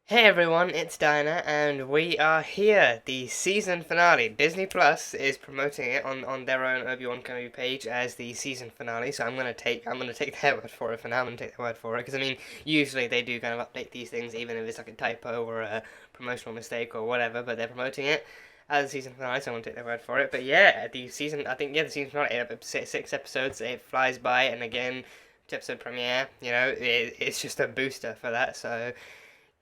Hey everyone, it's Dinah, and we are here. The season finale. Disney Plus is promoting it on their own Obi-Wan Kenobi page as the season finale. So I'm gonna take their word for it for now. I'm gonna take their word for it because I mean, usually they do kind of update these things, even if it's like a typo or a promotional mistake or whatever. But they're promoting it as a season finale, so I'm gonna take their word for it. But yeah, the season. I think the season finale. Six episodes. It flies by, and again, episode premiere. It's just a booster for that. So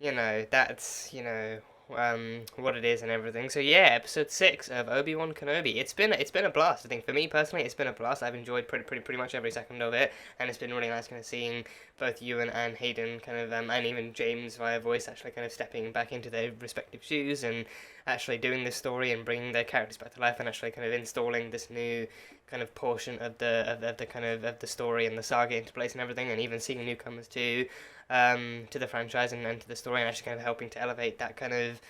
that's what it is and everything. So yeah, episode 6 of Obi-Wan Kenobi. It's been a blast. I think for me personally, it's been a blast. I've enjoyed pretty much every second of it, and it's been really nice kind of seeing both Ewan and Hayden kind of and even James via voice actually kind of stepping back into their respective shoes and actually doing this story and bringing their characters back to life and actually kind of installing this new kind of portion of the kind of the story and the saga into place and everything, and even seeing newcomers to the franchise and to the story, and actually kind of helping to elevate that kind of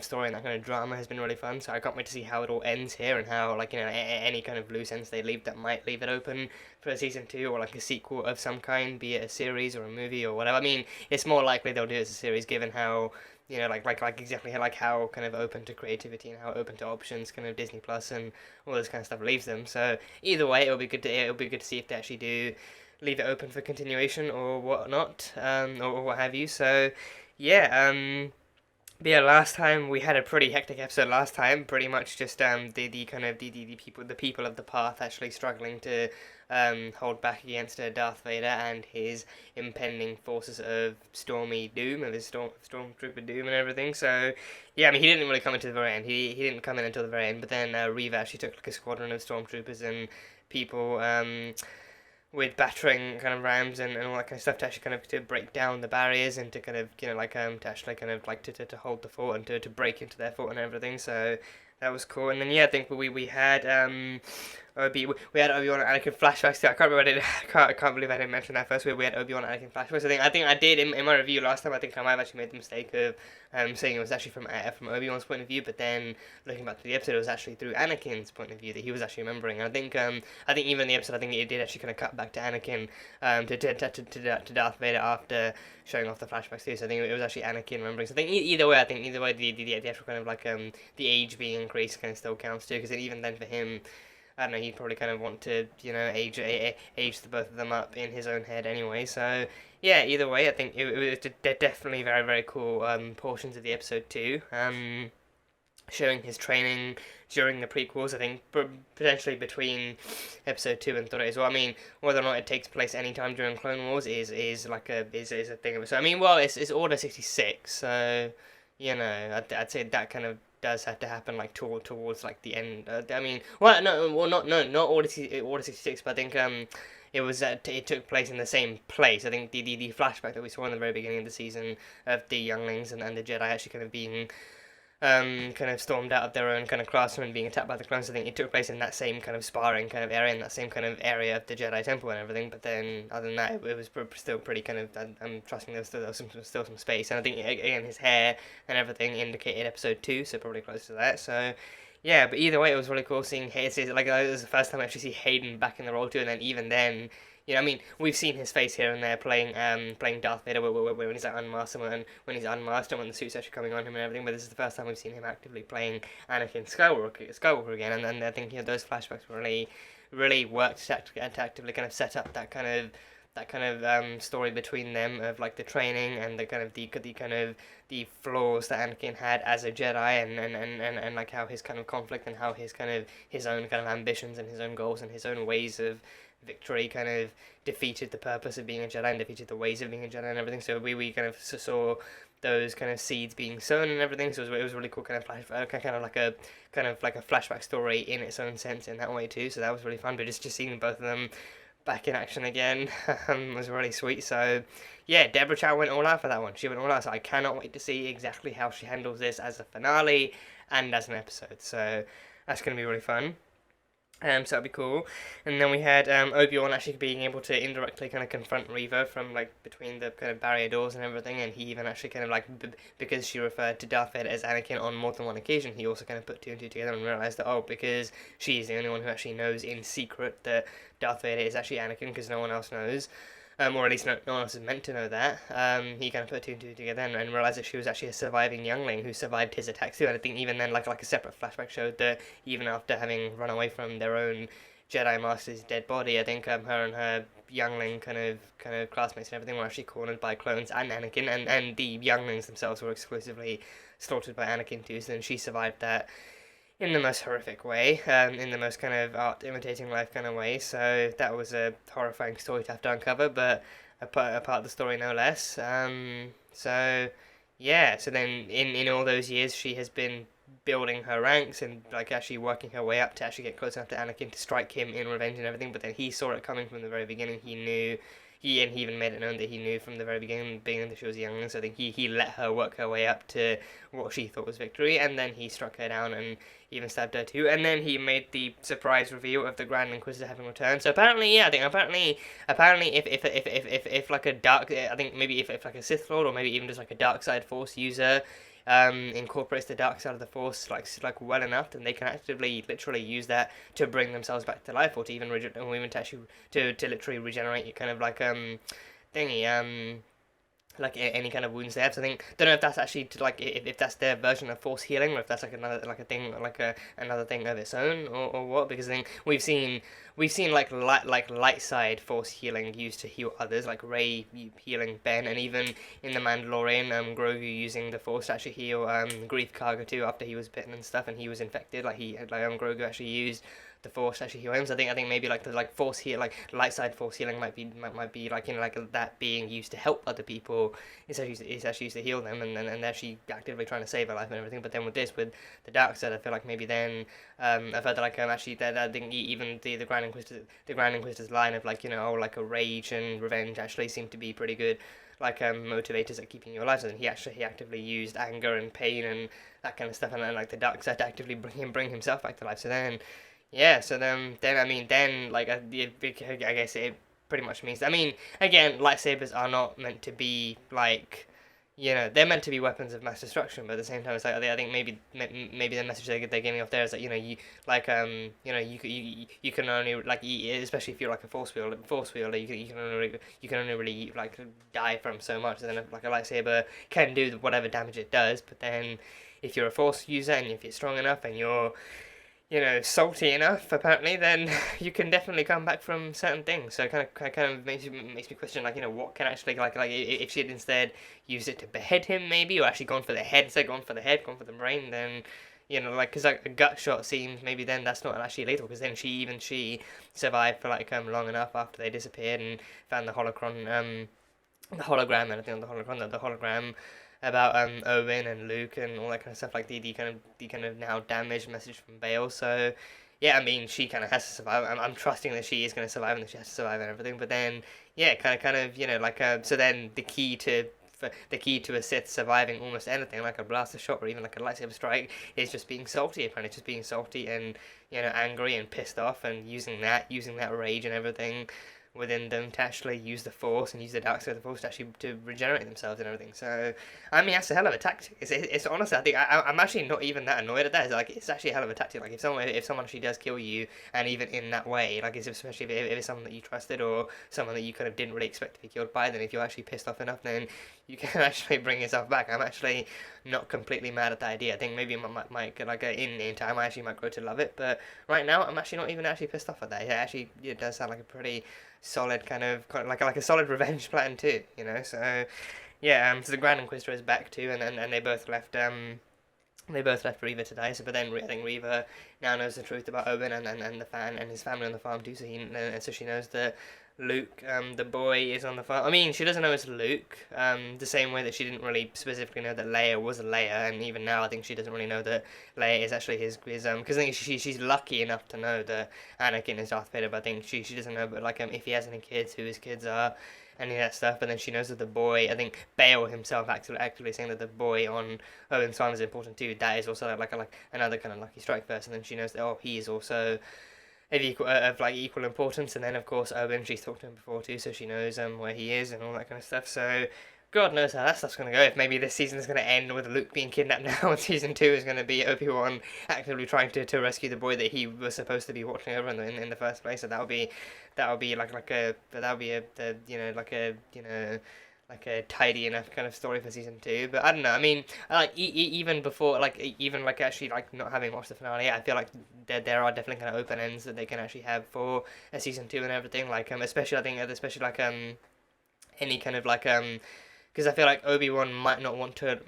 story and that kind of drama has been really fun. So I can't wait to see how it all ends here and how any kind of loose ends they leave that might leave it open for a season 2 or like a sequel of some kind, be it a series or a movie or whatever. I mean, it's more likely they'll do it as a series given how like exactly like how kind of open to creativity and how open to options kind of Disney Plus and all this kind of stuff leaves them. So either way, it'll be good to see if they actually do leave it open for continuation or whatnot, or what have you. So yeah, but yeah, last time we had a pretty hectic episode. Last time, pretty much just the kind of the people of the path actually struggling to hold back against Darth Vader and his impending forces of Stormy Doom, of his Stormtrooper Doom and everything. So yeah, I mean he didn't really come into the very end. He didn't come in until the very end. But then Reva actually took like a squadron of Stormtroopers and people with battering kind of rams and all that kind of stuff to actually kind of to break down the barriers and to kind of to actually kind of like to hold the fort and to break into their fort and everything. So that was cool. And then yeah, I think we had we had Obi-Wan and Anakin flashbacks too. I can't remember. I can't believe I didn't mention that first. We had Obi-Wan and Anakin flashbacks. I think I did in my review last time. I think I might have actually made the mistake of saying it was actually from Obi-Wan's point of view, but then looking back to the episode, it was actually through Anakin's point of view that he was actually remembering. And I think even in the episode, I think it did actually kind of cut back to Anakin to Darth Vader after showing off the flashbacks too. So I think it was actually Anakin remembering. So I think either way, the actual kind of like the age being increased kind of still counts too, because even then for him, I don't know, he'd probably kind of want to, age the both of them up in his own head anyway. So, yeah, either way, I think it was definitely very, very cool portions of the episode too. Showing his training during the prequels, I think potentially between episode 2 and 3 as well. I mean, whether or not it takes place anytime during Clone Wars is a thing of it. So I mean, well, it's Order 66, so I'd say that kind of does have to happen like towards like the end. I mean, well, no, well, not Order 66, but I think it took place in the same place. I think the flashback that we saw in the very beginning of the season of the younglings and the Jedi actually kind of being kind of stormed out of their own kind of classroom and being attacked by the clones. I think it took place in that same kind of sparring kind of area, in that same kind of area of the Jedi Temple and everything. But then, other than that, it was still pretty kind of. I'm trusting there was still some space, and I think again his hair and everything indicated episode 2, so probably close to that. So. Yeah, but either way, it was really cool seeing Hayden. Like it was the first time I actually see Hayden back in the role too, and then even then, I mean, we've seen his face here and there playing Darth Vader when he's like unmasked and when he's unmasked and when the suit's actually coming on him and everything. But this is the first time we've seen him actively playing Anakin Skywalker again, and I think those flashbacks really worked to actively kind of set up that kind of story between them of like the training and the kind of the flaws that Anakin had as a Jedi and like how his kind of conflict and how his own kind of ambitions and his own goals and his own ways of victory kind of defeated the purpose of being a Jedi and defeated the ways of being a Jedi and everything. So we kind of saw those kind of seeds being sown and everything. So it was really cool, kind of like a flashback story in its own sense in that way too. So that was really fun. But just seeing both of them back in action again was really sweet. So yeah, Deborah Chow went all out for that one. She went all out. So I cannot wait to see exactly how she handles this as a finale and as an episode. So that's going to be really fun. So that'd be cool. And then we had Obi-Wan actually being able to indirectly kind of confront Reva from like between the kind of barrier doors and everything, and he even actually kind of like because she referred to Darth Vader as Anakin on more than one occasion, he also kind of put two and two together and realized that because she's the only one who actually knows in secret that Darth Vader is actually Anakin because no one else knows. or at least no one else is meant to know that. He kind of put two and two together and realized that she was actually a surviving youngling who survived his attacks too. And I think even then, like a separate flashback showed that even after having run away from their own Jedi Master's dead body, I think her and her youngling kind of classmates and everything were actually cornered by clones and Anakin, and the younglings themselves were exclusively slaughtered by Anakin too. So then she survived that in the most horrific way, in the most kind of art imitating life kind of way. So that was a horrifying story to have to uncover, but a part of the story no less. So yeah, so then in all those years she has been building her ranks and like actually working her way up to actually get close enough to Anakin to strike him in revenge and everything. But then he saw it coming from the very beginning. He knew. He even made it known that he knew from the very beginning that she was young, so I think he let her work her way up to what she thought was victory, and then he struck her down and even stabbed her too, and then he made the surprise reveal of the Grand Inquisitor having returned. So apparently, yeah, I think apparently if like a dark, I think maybe if like a Sith Lord or maybe even just like a dark side Force user incorporates the dark side of the Force like well enough, then they can actively literally use that to bring themselves back to life, or to even or even to actually to literally regenerate your kind of like thingy like any kind of wounds they have. So I think don't know if that's actually to, like if that's their version of force healing, or if that's like another like a thing like another thing of its own, or what. Because I think we've seen like light side force healing used to heal others, like Rey healing Ben, and even in the Mandalorian, Grogu using the force to actually heal Grief Karga too after he was bitten and stuff and he was infected. Like Grogu actually used the force to actually heal him. So I think maybe like the like force heal, like light side force healing might be like like that being used to help other people. It's actually used to heal them, and actually actively trying to save their life and everything. But then with the dark side, I feel like maybe then I've heard that like actually that I think even the Grand Inquisitor's line of like like a rage and revenge actually seemed to be pretty good like motivators at keeping you alive. So then he actively used anger and pain and that kind of stuff, and then like the dark side to actively bring himself back to life. So then yeah, so then I mean, then like I guess it pretty much means. I mean, again, lightsabers are not meant to be like, they're meant to be weapons of mass destruction, but at the same time, it's like I think maybe the message they're giving off there is that you like you can only like especially if you're like a force wielder you can only really like die from so much. And then like a lightsaber can do whatever damage it does, but then if you're a force user and if you're strong enough and you're salty enough, apparently, then you can definitely come back from certain things. So it kind of makes me question, like, what can actually, like if she had instead used it to behead him, maybe, or actually gone for the head, instead gone for the brain, then, like, because, like, a gut shot seems, maybe then that's not actually lethal, because then she survived for, like, long enough after they disappeared and found the hologram, and I think the hologram about Owen and Luke and all that kind of stuff, like the kind of now damaged message from Bale. So yeah, I mean, she kind of has to survive. I'm trusting that she is going to survive and that she has to survive and everything. But then yeah, kind of like so then the key to a Sith surviving almost anything, like a blaster shot or even like a lightsaber strike, is just being salty. Apparently, just being salty and angry and pissed off, and using that rage and everything within them to actually use the Force and use the dark side of the Force to actually to regenerate themselves and everything. So I mean, that's a hell of a tactic. It's honestly, I think I'm actually not even that annoyed at that. It's like it's actually a hell of a tactic. Like if someone actually does kill you, and even in that way, like especially if it's someone that you trusted or someone that you kind of didn't really expect to be killed by, then if you're actually pissed off enough, then you can actually bring yourself back. I'm actually not completely mad at the idea. I think maybe in time I actually might grow to love it, but right now I'm actually not even actually pissed off at that. It does sound like a pretty solid kind of like a solid revenge plan too, So yeah, so the Grand Inquisitor is back too, and they both left Reva today. So but then I think Reva now knows the truth about Owen and the fan and his family on the farm too. So she knows that Luke, the boy, is on the farm. I mean, she doesn't know it's Luke, the same way that she didn't really specifically know that Leia was Leia, and even now I think she doesn't really know that Leia is actually his because I think she's lucky enough to know that Anakin is Darth Vader, but I think she doesn't know, but like if he has any kids, who his kids are, any of that stuff. But then she knows that the boy, I think Bale himself actively saying that the boy on Owen's farm is important too. That is also like another kind of lucky strike person. And then she knows that he is also of equal importance. And then of course Owen, she's talked to him before too, so she knows where he is and all that kind of stuff. So God knows how that stuff's going to go. If maybe this season is going to end with Luke being kidnapped now, and season 2 is going to be Obi-Wan actively trying to rescue the boy that he was supposed to be watching over in the first place. So that would be like a tidy enough kind of story for season 2. But I don't know. I mean, like even before, even actually not having watched the finale, I feel like there are definitely kind of open ends that they can actually have for a season 2 and everything. Like especially any kind of because I feel like Obi-Wan might not want to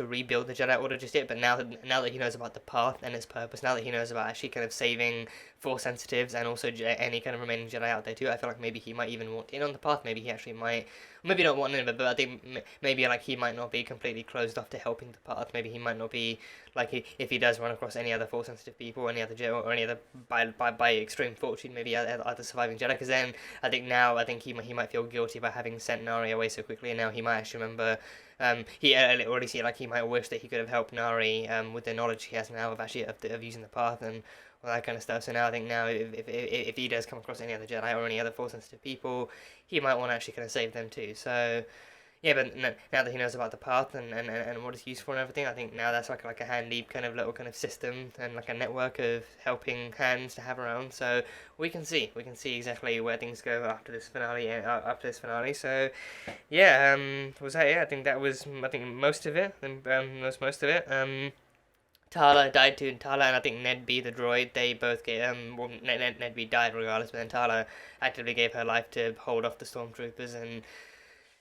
rebuild the Jedi Order just yet, but now that he knows about the path and its purpose, now that he knows about actually kind of saving Force sensitives and also any kind of remaining Jedi out there too, I feel like maybe he might even want in on the path. Maybe he actually might, maybe not want in, but I think maybe he might not be completely closed off to helping the path. Maybe he might not be if he does run across any other Force sensitive people, any other Jedi, or any other by extreme fortune, maybe other surviving Jedi. Because then I think he might feel guilty about having sent Nari away so quickly, and now he might actually remember. He already see he might wish that he could have helped Nari with the knowledge he has now of using the path and all that kind of stuff. So now I think if he does come across any other Jedi or any other Force sensitive people, he might want to actually kind of save them too. So yeah, but now that he knows about the path and what it's used for and everything, I think now that's like a handy kind of little kind of system and like a network of helping hands to have around. So we can see exactly where things go after this finale. So yeah, was that it? I think that was most of it. Most of it. Tala died too, and Tala and I think Ned B the droid, they both gave Ned B died regardless, but then Tala actively gave her life to hold off the stormtroopers and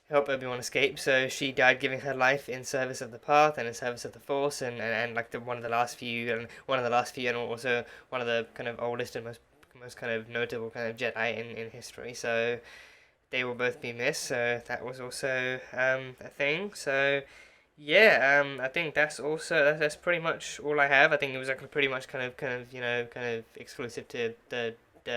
help Obi-Wan escape. So she died giving her life in service of the path and in service of the Force, and one of the last few, and also one of the kind of oldest and most kind of notable kind of Jedi in history. So they will both be missed. So that was also a thing. So yeah, I think that's pretty much all I have. I think it was pretty much kind of exclusive to the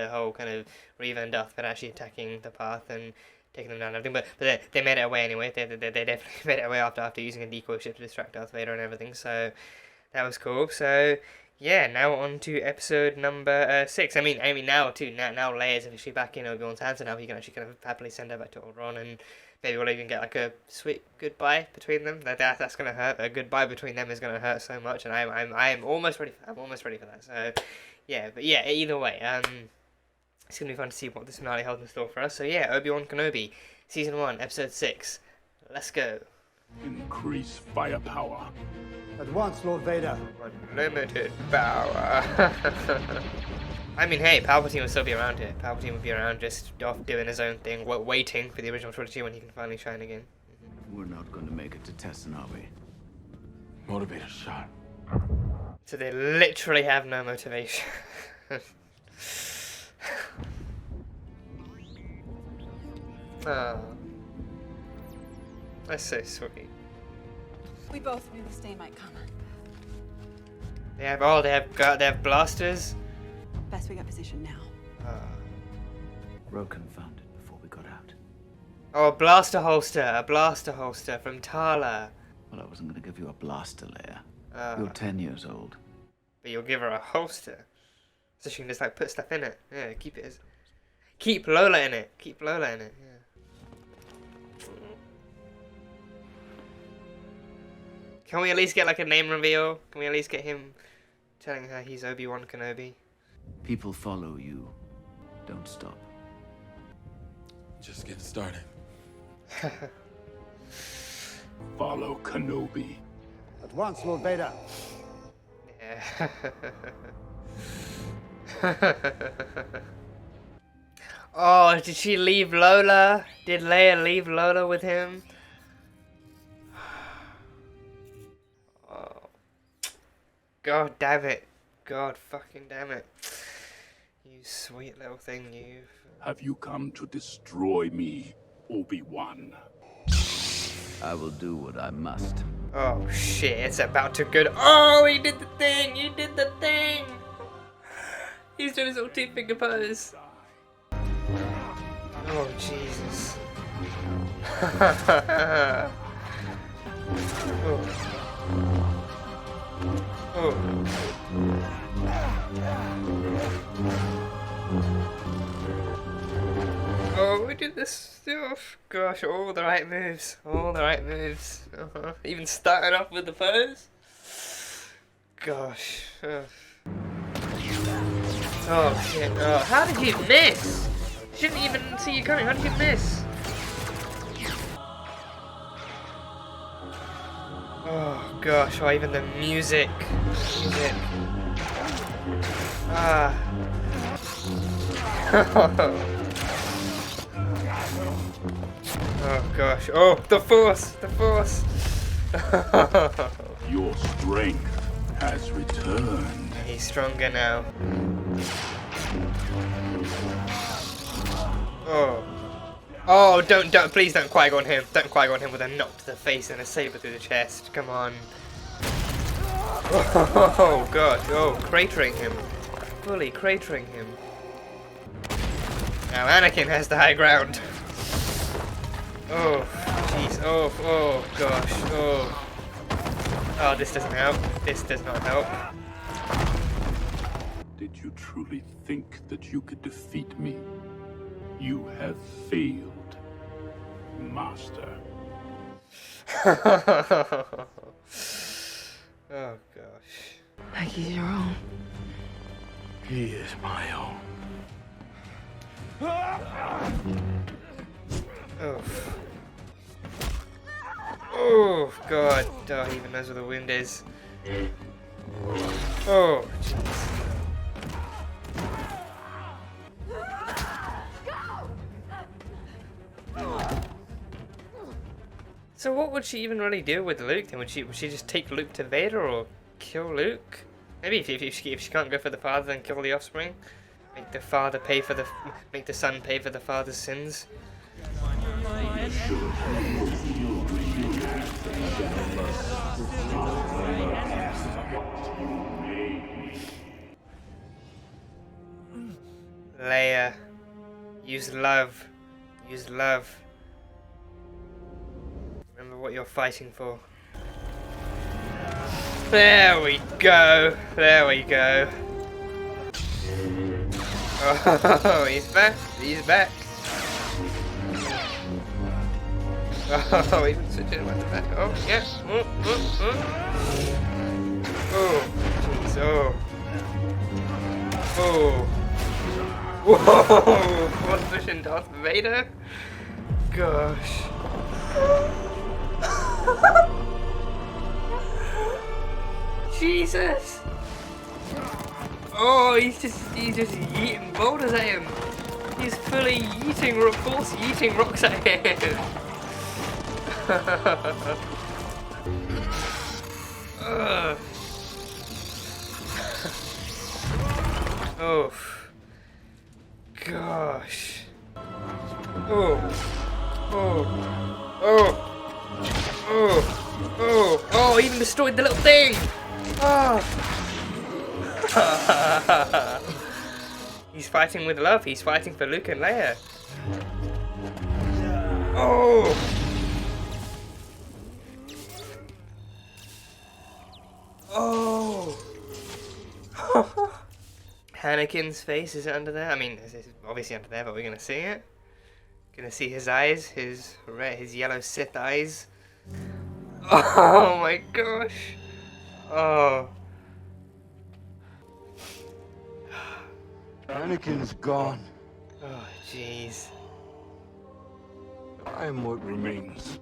whole kind of Reva and Darth Vader actually attacking the path and taking them down and everything. But they made it away anyway. They definitely made it away after using a decoy ship to distract Darth Vader and everything. So that was cool. So yeah, now on to episode number 6. I mean now Leia's officially back in Obi-Wan's hands, and now he can actually kind of happily send her back to Alderaan, and maybe we'll even get a sweet goodbye between them. That's gonna hurt. A goodbye between them is gonna hurt so much, and I'm almost ready. I'm almost ready for that. So yeah, but yeah, either way, it's gonna be fun to see what this finale holds in store for us. So yeah, Obi-Wan Kenobi, season 1, episode 6. Let's go. Increase firepower. At once, Lord Vader. Unlimited power. I mean, hey, Palpatine will still be around here. Palpatine will be around, just off doing his own thing, waiting for the original trilogy when he can finally shine again. We're not going to make it to Tessin, are we? Motivator shot. So they literally have no motivation. Oh, that's so sweet. We both knew this day might come. They have blasters. Best we get positioned now. Roken found it before we got out. Oh, a blaster holster from Tala. Well, I wasn't going to give you a blaster, Leia. You're 10 years old. But you'll give her a holster, so she can just put stuff in it. Yeah, keep Lola in it. Yeah. Can we at least get a name reveal? Can we at least get him telling her he's Obi-Wan Kenobi? People follow you. Don't stop. Just getting started. Follow Kenobi. At once, Lord Vader. Yeah. Oh, did she leave Lola? Did Leia leave Lola with him? Oh. God damn it. God fucking damn it. You sweet little thing, you. Have you come to destroy me, Obi-Wan? I will do what I must. Oh shit, it's about to go. Oh, he did the thing! He did the thing! He's doing his little two finger pose. Oh, Jesus. Oh, we did the this. Oh, gosh, all the right moves. All the right moves. Even starting off with the pose. Gosh. Oh, shit. Oh, how did you miss? Shouldn't even see you coming. How did you miss? Oh, gosh. Oh, even the music. Ah. Oh gosh. Oh, the force! The force! Your strength has returned. He's stronger now. Oh. Oh, please don't Qui-Gon him. Don't Qui-Gon him with a knock to the face and a saber through the chest. Come on. Oh gosh. Oh, cratering him. Fully cratering him. Now Anakin has the high ground. Oh, jeez. Oh, gosh. Oh. Oh, this doesn't help. This does not help. Did you truly think that you could defeat me? You have failed, Master. Oh, gosh. Like he's your own. He is my own. Oh. Oh, God. Oh, he even knows where the wind is. Oh, jeez. So what would she even really do with Luke then? Would she just take Luke to Vader or kill Luke? Maybe if she can't go for the father, then kill the offspring. Make the father pay for the make the son pay for the father's sins. Leia, use love. Use love. Remember what you're fighting for. There we go. There we go. Oh, he's back. He's back. Oh, even switching with the back. Oh, yeah. Oh, jeez. Oh. Oh. Whoa. What's pushing Darth Vader? Gosh. Jesus. Oh, he's just yeeting boulders at him. He's fully force yeeting rocks at him. Oh. Gosh. Oh, he even destroyed the little thing. Oh. He's fighting with love. He's fighting for Luke and Leia. Oh. Oh. Anakin's face, is it under there? I mean, it's obviously under there, but we're gonna see it. Gonna see his eyes, his yellow Sith eyes. Oh my gosh. Oh. Anakin's gone. Oh, jeez. I am what remains.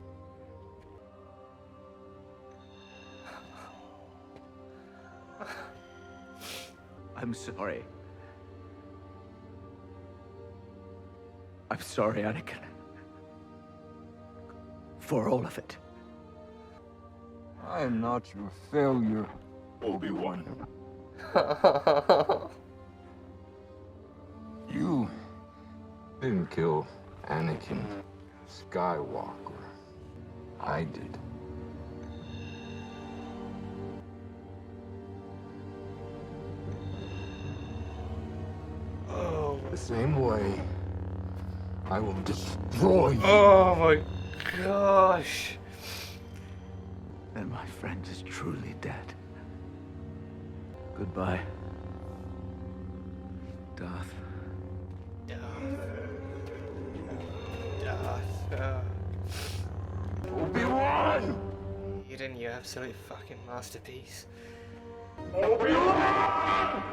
I'm sorry. I'm sorry, Anakin. For all of it. I am not your failure, Obi-Wan. You didn't kill Anakin Skywalker. I did. Oh. The same way, I will destroy you. Oh my gosh. Then my friend is truly dead. Goodbye, Darth. Oh. Obi-Wan! Eden, you absolute fucking masterpiece. Obi-Wan!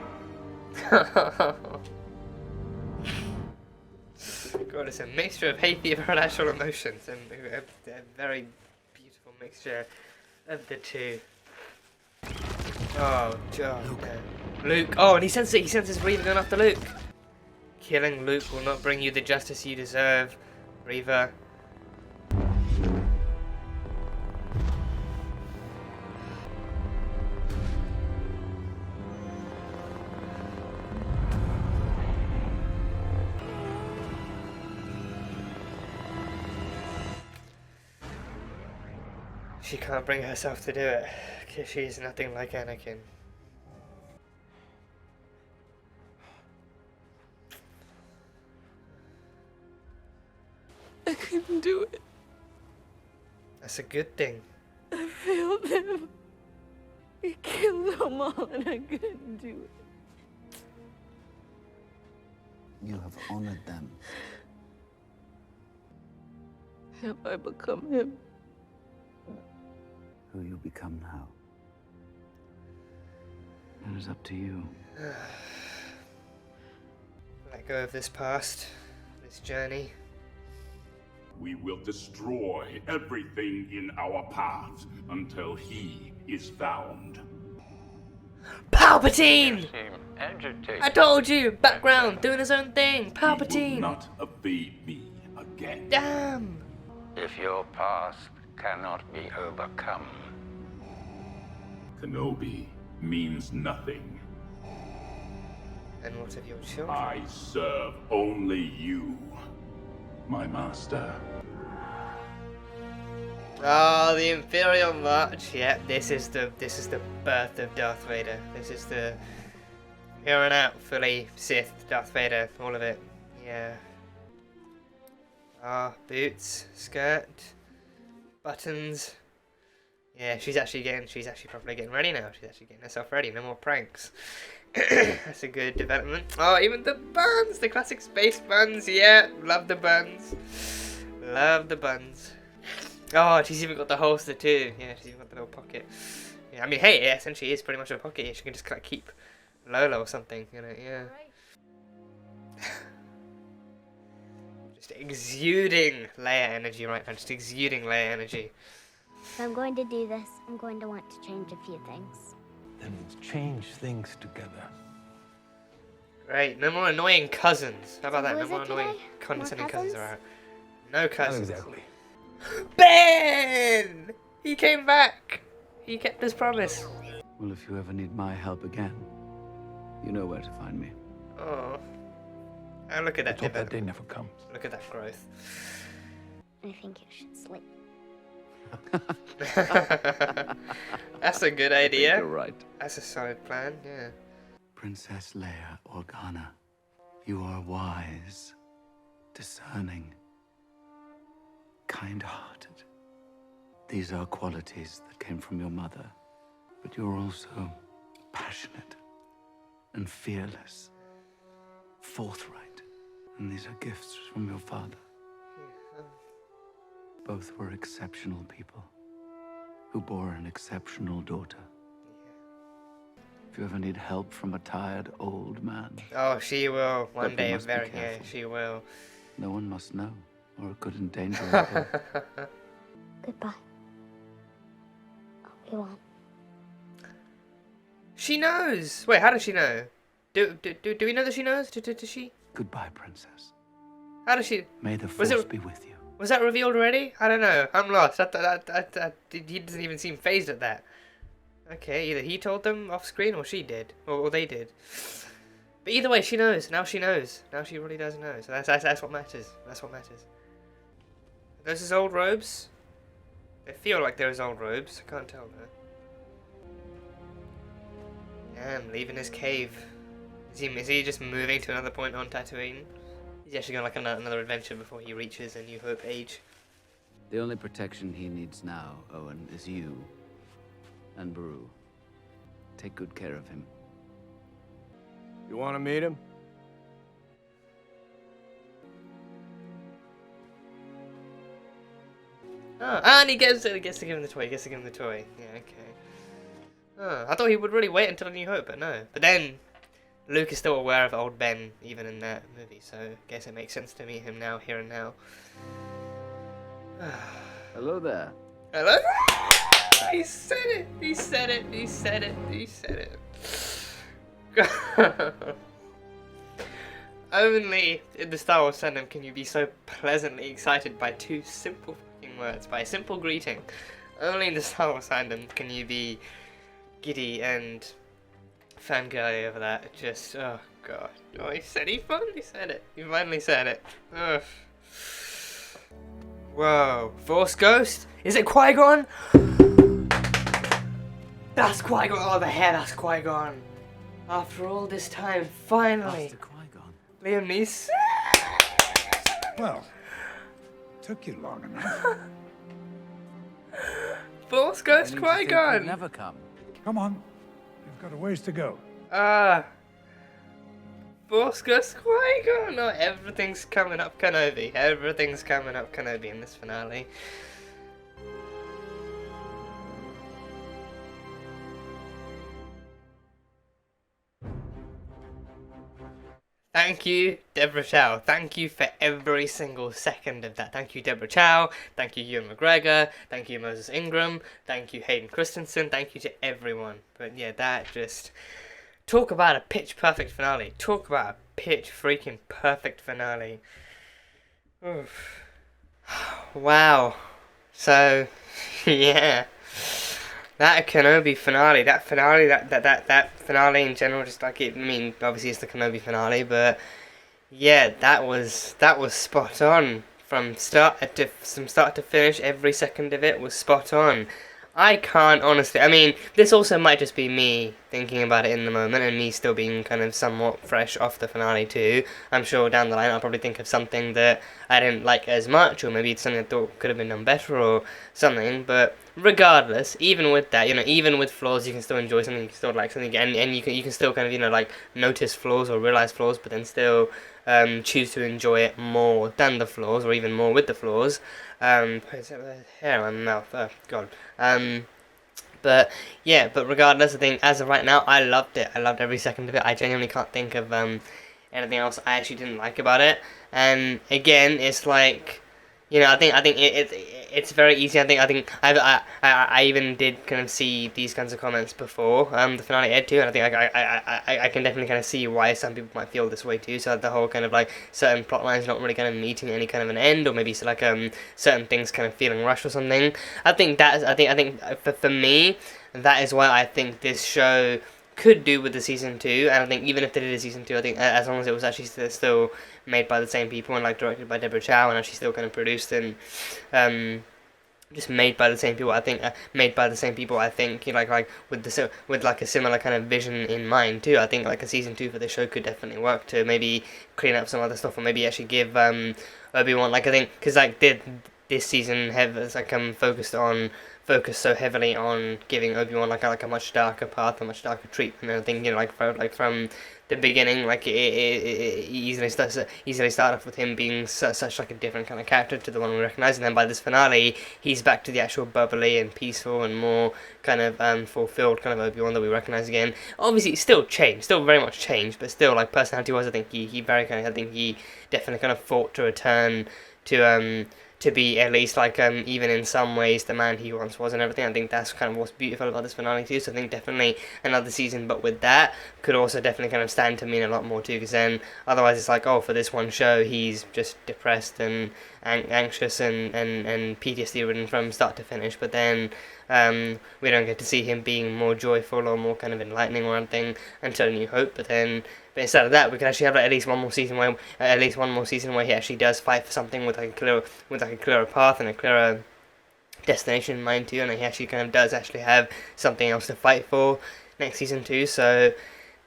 God, it's a mixture of hay fever and actual emotions, and a very beautiful mixture of the two. Oh, Luke. No. Luke. Oh, and he senses Reva going after Luke. Killing Luke will not bring you the justice you deserve, Reva. She can't bring herself to do it, because she's nothing like Anakin. I couldn't do it. That's a good thing. I failed them. I killed them all and I couldn't do it. You have honored them. Have I become him? Who you become now. It is up to you. Let go of this past, this journey. We will destroy everything in our path until he is found. Palpatine! Seem agitated. I told you! Background, doing his own thing. He will Palpatine! not evade me again. Damn! If your past cannot be overcome, Kenobi means nothing. And what of your children? I serve only you, my master. Oh, the Imperial March. Yep, this is the birth of Darth Vader. This is the here and out fully Sith Darth Vader, all of it. Yeah. Ah, boots, skirt, buttons. Yeah, she's actually probably getting ready now. She's actually getting herself ready. No more pranks. That's a good development. Oh, even the buns, the classic space buns. Yeah, love the buns. Love the buns. Oh, she's even got the holster too. Yeah, she's even got the little pocket. Yeah, I mean, hey, it essentially is pretty much a pocket. She can just kind of keep Lola or something, you know. Yeah. Just exuding Leia energy right now. Just exuding Leia energy. If I'm going to do this, I'm going to want to change a few things. Then let's change things together. Great. No more annoying cousins. How about that? who No is more it annoying today? condescending More cousins cousins? are out. No cousins. Not exactly. Ben! He came back. He kept his promise. Well, if you ever need my help again, you know where to find me. Oh. Oh, look at I that hope that day development. never comes. Look at that growth. I think you should sleep. That's a good I think idea. you're right. That's a solid plan, yeah. Princess Leia Organa, you are wise, discerning, kind-hearted. These are qualities that came from your mother, but you're also passionate and fearless, forthright, and these are gifts from your father. Both were exceptional people who bore an exceptional daughter. If you ever need help from a tired old man, Oh, she will. One But we day, must be very, yeah, careful. she will. no one must know, or it could endanger us both. Goodbye. Obi-Wan. She knows! Wait, how does she know? Do we know that she knows? Does she? Goodbye, princess. How does she? May the Was force it- be with you. Was that revealed already? I don't know. I'm lost. He doesn't even seem phased at that. Okay, either he told them off screen or she did. Or they did. But either way, she knows. Now she knows. Now she really does know. So that's what matters. That's what matters. Are those his old robes? They feel like they're his old robes. I can't tell though. Damn, leaving his cave. Is he just moving to another point on Tatooine? He's actually going like another adventure before he reaches a New Hope age. The only protection he needs now, Owen, is you and Beru. Take good care of him. You want to meet him? Oh, and he gets to give him the toy. He gets to give him the toy. Yeah, okay. Oh, I thought he would really wait until A New Hope, but no. But then Luke is still aware of old Ben, even in that movie. So I guess it makes sense to meet him now, here and now. Hello there. Hello? He said it! He said it! He said it! He said it! Only in the Star Wars fandom can you be so pleasantly excited by two simple fucking words, by a simple greeting. Only in the Star Wars fandom can you be giddy and fangirly over that. Just, oh god. Oh, he finally said it. He finally said it. Ugh. Whoa. Force Ghost? Is it Qui-Gon? That's Qui-Gon. Oh, the hair, that's Qui-Gon. After all this time, finally. Master Qui-Gon. Liam Neeson. Well, took you long enough. Force Ghost Qui-Gon. Never come. Come on. You've got a ways to go. Force Ghost Qui-Gon. No, everything's coming up Kenobi. Everything's coming up Kenobi in this finale. Thank you, Deborah Chow. Thank you for every single second of that. Thank you, Deborah Chow. Thank you, Ewan McGregor. Thank you, Moses Ingram. Thank you, Hayden Christensen. Thank you to everyone. But yeah, that just... Talk about a pitch-perfect finale. Talk about a pitch-freaking-perfect finale. Oof. Wow. So, yeah. That Kenobi finale, that finale in general, just like it, I mean, obviously it's the Kenobi finale, but yeah, that was spot on from start to finish. Every second of it was spot on. I can't honestly, I mean, this also might just be me thinking about it in the moment and me still being kind of somewhat fresh off the finale too. I'm sure down the line I'll probably think of something that I didn't like as much, or maybe it's something I thought could have been done better or something, but regardless, even with that, you know, even with flaws, you can still enjoy something, you can still like something, and you can still kind of, you know, like, notice flaws or realize flaws, but then still choose to enjoy it more than the flaws, or even more with the flaws. Is that the hair on my mouth? Oh, God. But yeah, but regardless, I think as of right now, I loved it. I loved every second of it. I genuinely can't think of anything else I actually didn't like about it. And again, it's like, you know, I think it's very easy. I think I even did kind of see these kinds of comments before the finale aired too, and I think I can definitely kind of see why some people might feel this way too. So the whole kind of like certain plot lines not really kind of meeting any kind of an end, or maybe so like certain things kind of feeling rushed or something. I think for me, that is why I think this show could do with the season 2, and I think even if they did a season 2, I think as long as it was actually still made by the same people and like directed by Deborah Chow and actually still kind of produced and just made by the same people, I think you know, like with like a similar kind of vision in mind too. I think like a season 2 for the show could definitely work to maybe clean up some other stuff, or maybe actually give Obi-Wan, like, I think because like this season has like focused so heavily on giving Obi-Wan like a much darker path, a much darker treatment. And I think, you know, like from the beginning, like it easily start off with him being such like a different kind of character to the one we recognize, and then by this finale, he's back to the actual bubbly and peaceful and more kind of fulfilled kind of Obi-Wan that we recognize again. Obviously, it's still very much changed, but still, like, personality-wise, I think he definitely kind of fought to return to be at least like even in some ways the man he once was and everything. I think that's kind of what's beautiful about this finale too. So I think definitely another season, but with that, could also definitely kind of stand to mean a lot more too. Because then otherwise it's like, oh, for this one show he's just depressed and anxious and PTSD ridden from start to finish. But then we don't get to see him being more joyful or more kind of enlightening or anything until A New Hope. But instead of that, we could actually have like at least one more season where he actually does fight for something with like a clearer path and a clearer destination in mind too, and he actually kind of does actually have something else to fight for next season too. So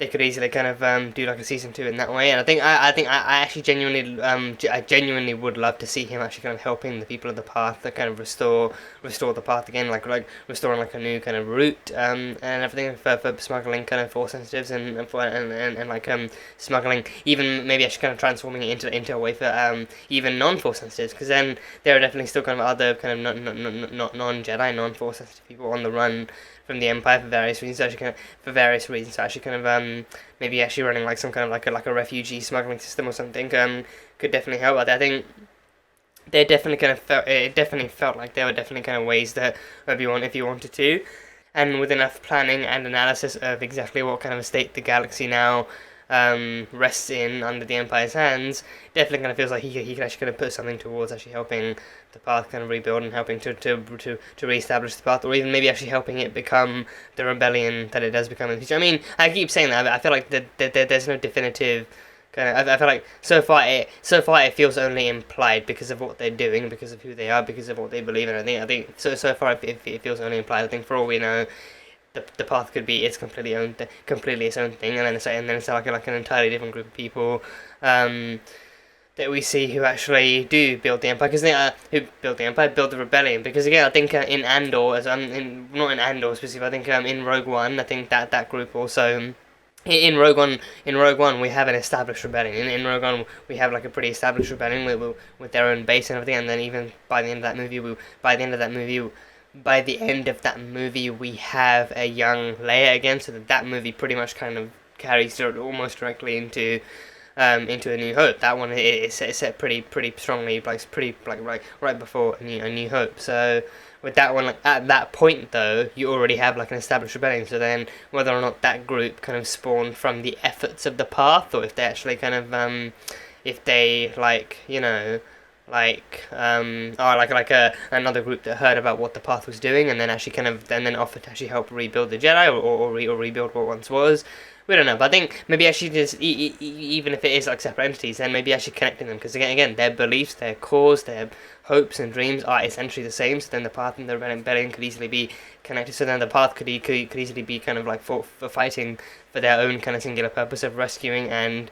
they could easily kind of do like a season 2 in that way. And I actually genuinely would love to see him actually kind of helping the people of the path to kind of restore the path again, like restoring like a new kind of route and everything for smuggling kind of force sensitives and like smuggling, even maybe actually kind of transforming it into a way for even non-force sensitives, because then there are definitely still kind of other kind of not non-Jedi, non-force sensitive people on the run from the Empire for various reasons. Actually kind of maybe actually running like some kind of like a refugee smuggling system or something could definitely help. I think they definitely kind of felt like there were definitely kind of ways that Obi-Wan, if he wanted to, and with enough planning and analysis of exactly what kind of a state the galaxy now rests in under the Empire's hands, definitely kind of feels like he could actually kind of put something towards actually helping the path kind of rebuild and helping to re-establish the path, or even maybe actually helping it become the rebellion that it does become in the future. I mean, I keep saying that, but I feel like there's no definitive kind of. I feel like so far it feels only implied because of what they're doing, because of who they are, because of what they believe in. I think so far it feels only implied. I think for all we know, the path could be completely its own thing, and then it's like an entirely different group of people that we see who actually do build the Empire, because who build the Empire, build the rebellion. Because again, I think in Andor, not in Andor specifically, I think in Rogue One, I think that group also. In Rogue One, we have an established rebellion. In Rogue One, we have like a pretty established rebellion with their own base and everything. And then even by the end of that movie, we have a young Leia again. So that movie pretty much kind of carries almost directly into A New Hope. That one is set pretty strongly, right before A New Hope. So with that one, at that point though, you already have like an established rebellion. So then, whether or not that group kind of spawned from the efforts of the path, or if they actually kind of if they or another group that heard about what the path was doing and then actually then offered to actually help rebuild the Jedi or rebuild what once was. We don't know, but I think maybe actually just even if it is like separate entities, then maybe actually connecting them, because again their beliefs, their cause, their hopes and dreams are essentially the same. So then the path and the rebellion could easily be connected. So then the path could easily be kind of like for fighting for their own kind of singular purpose of rescuing and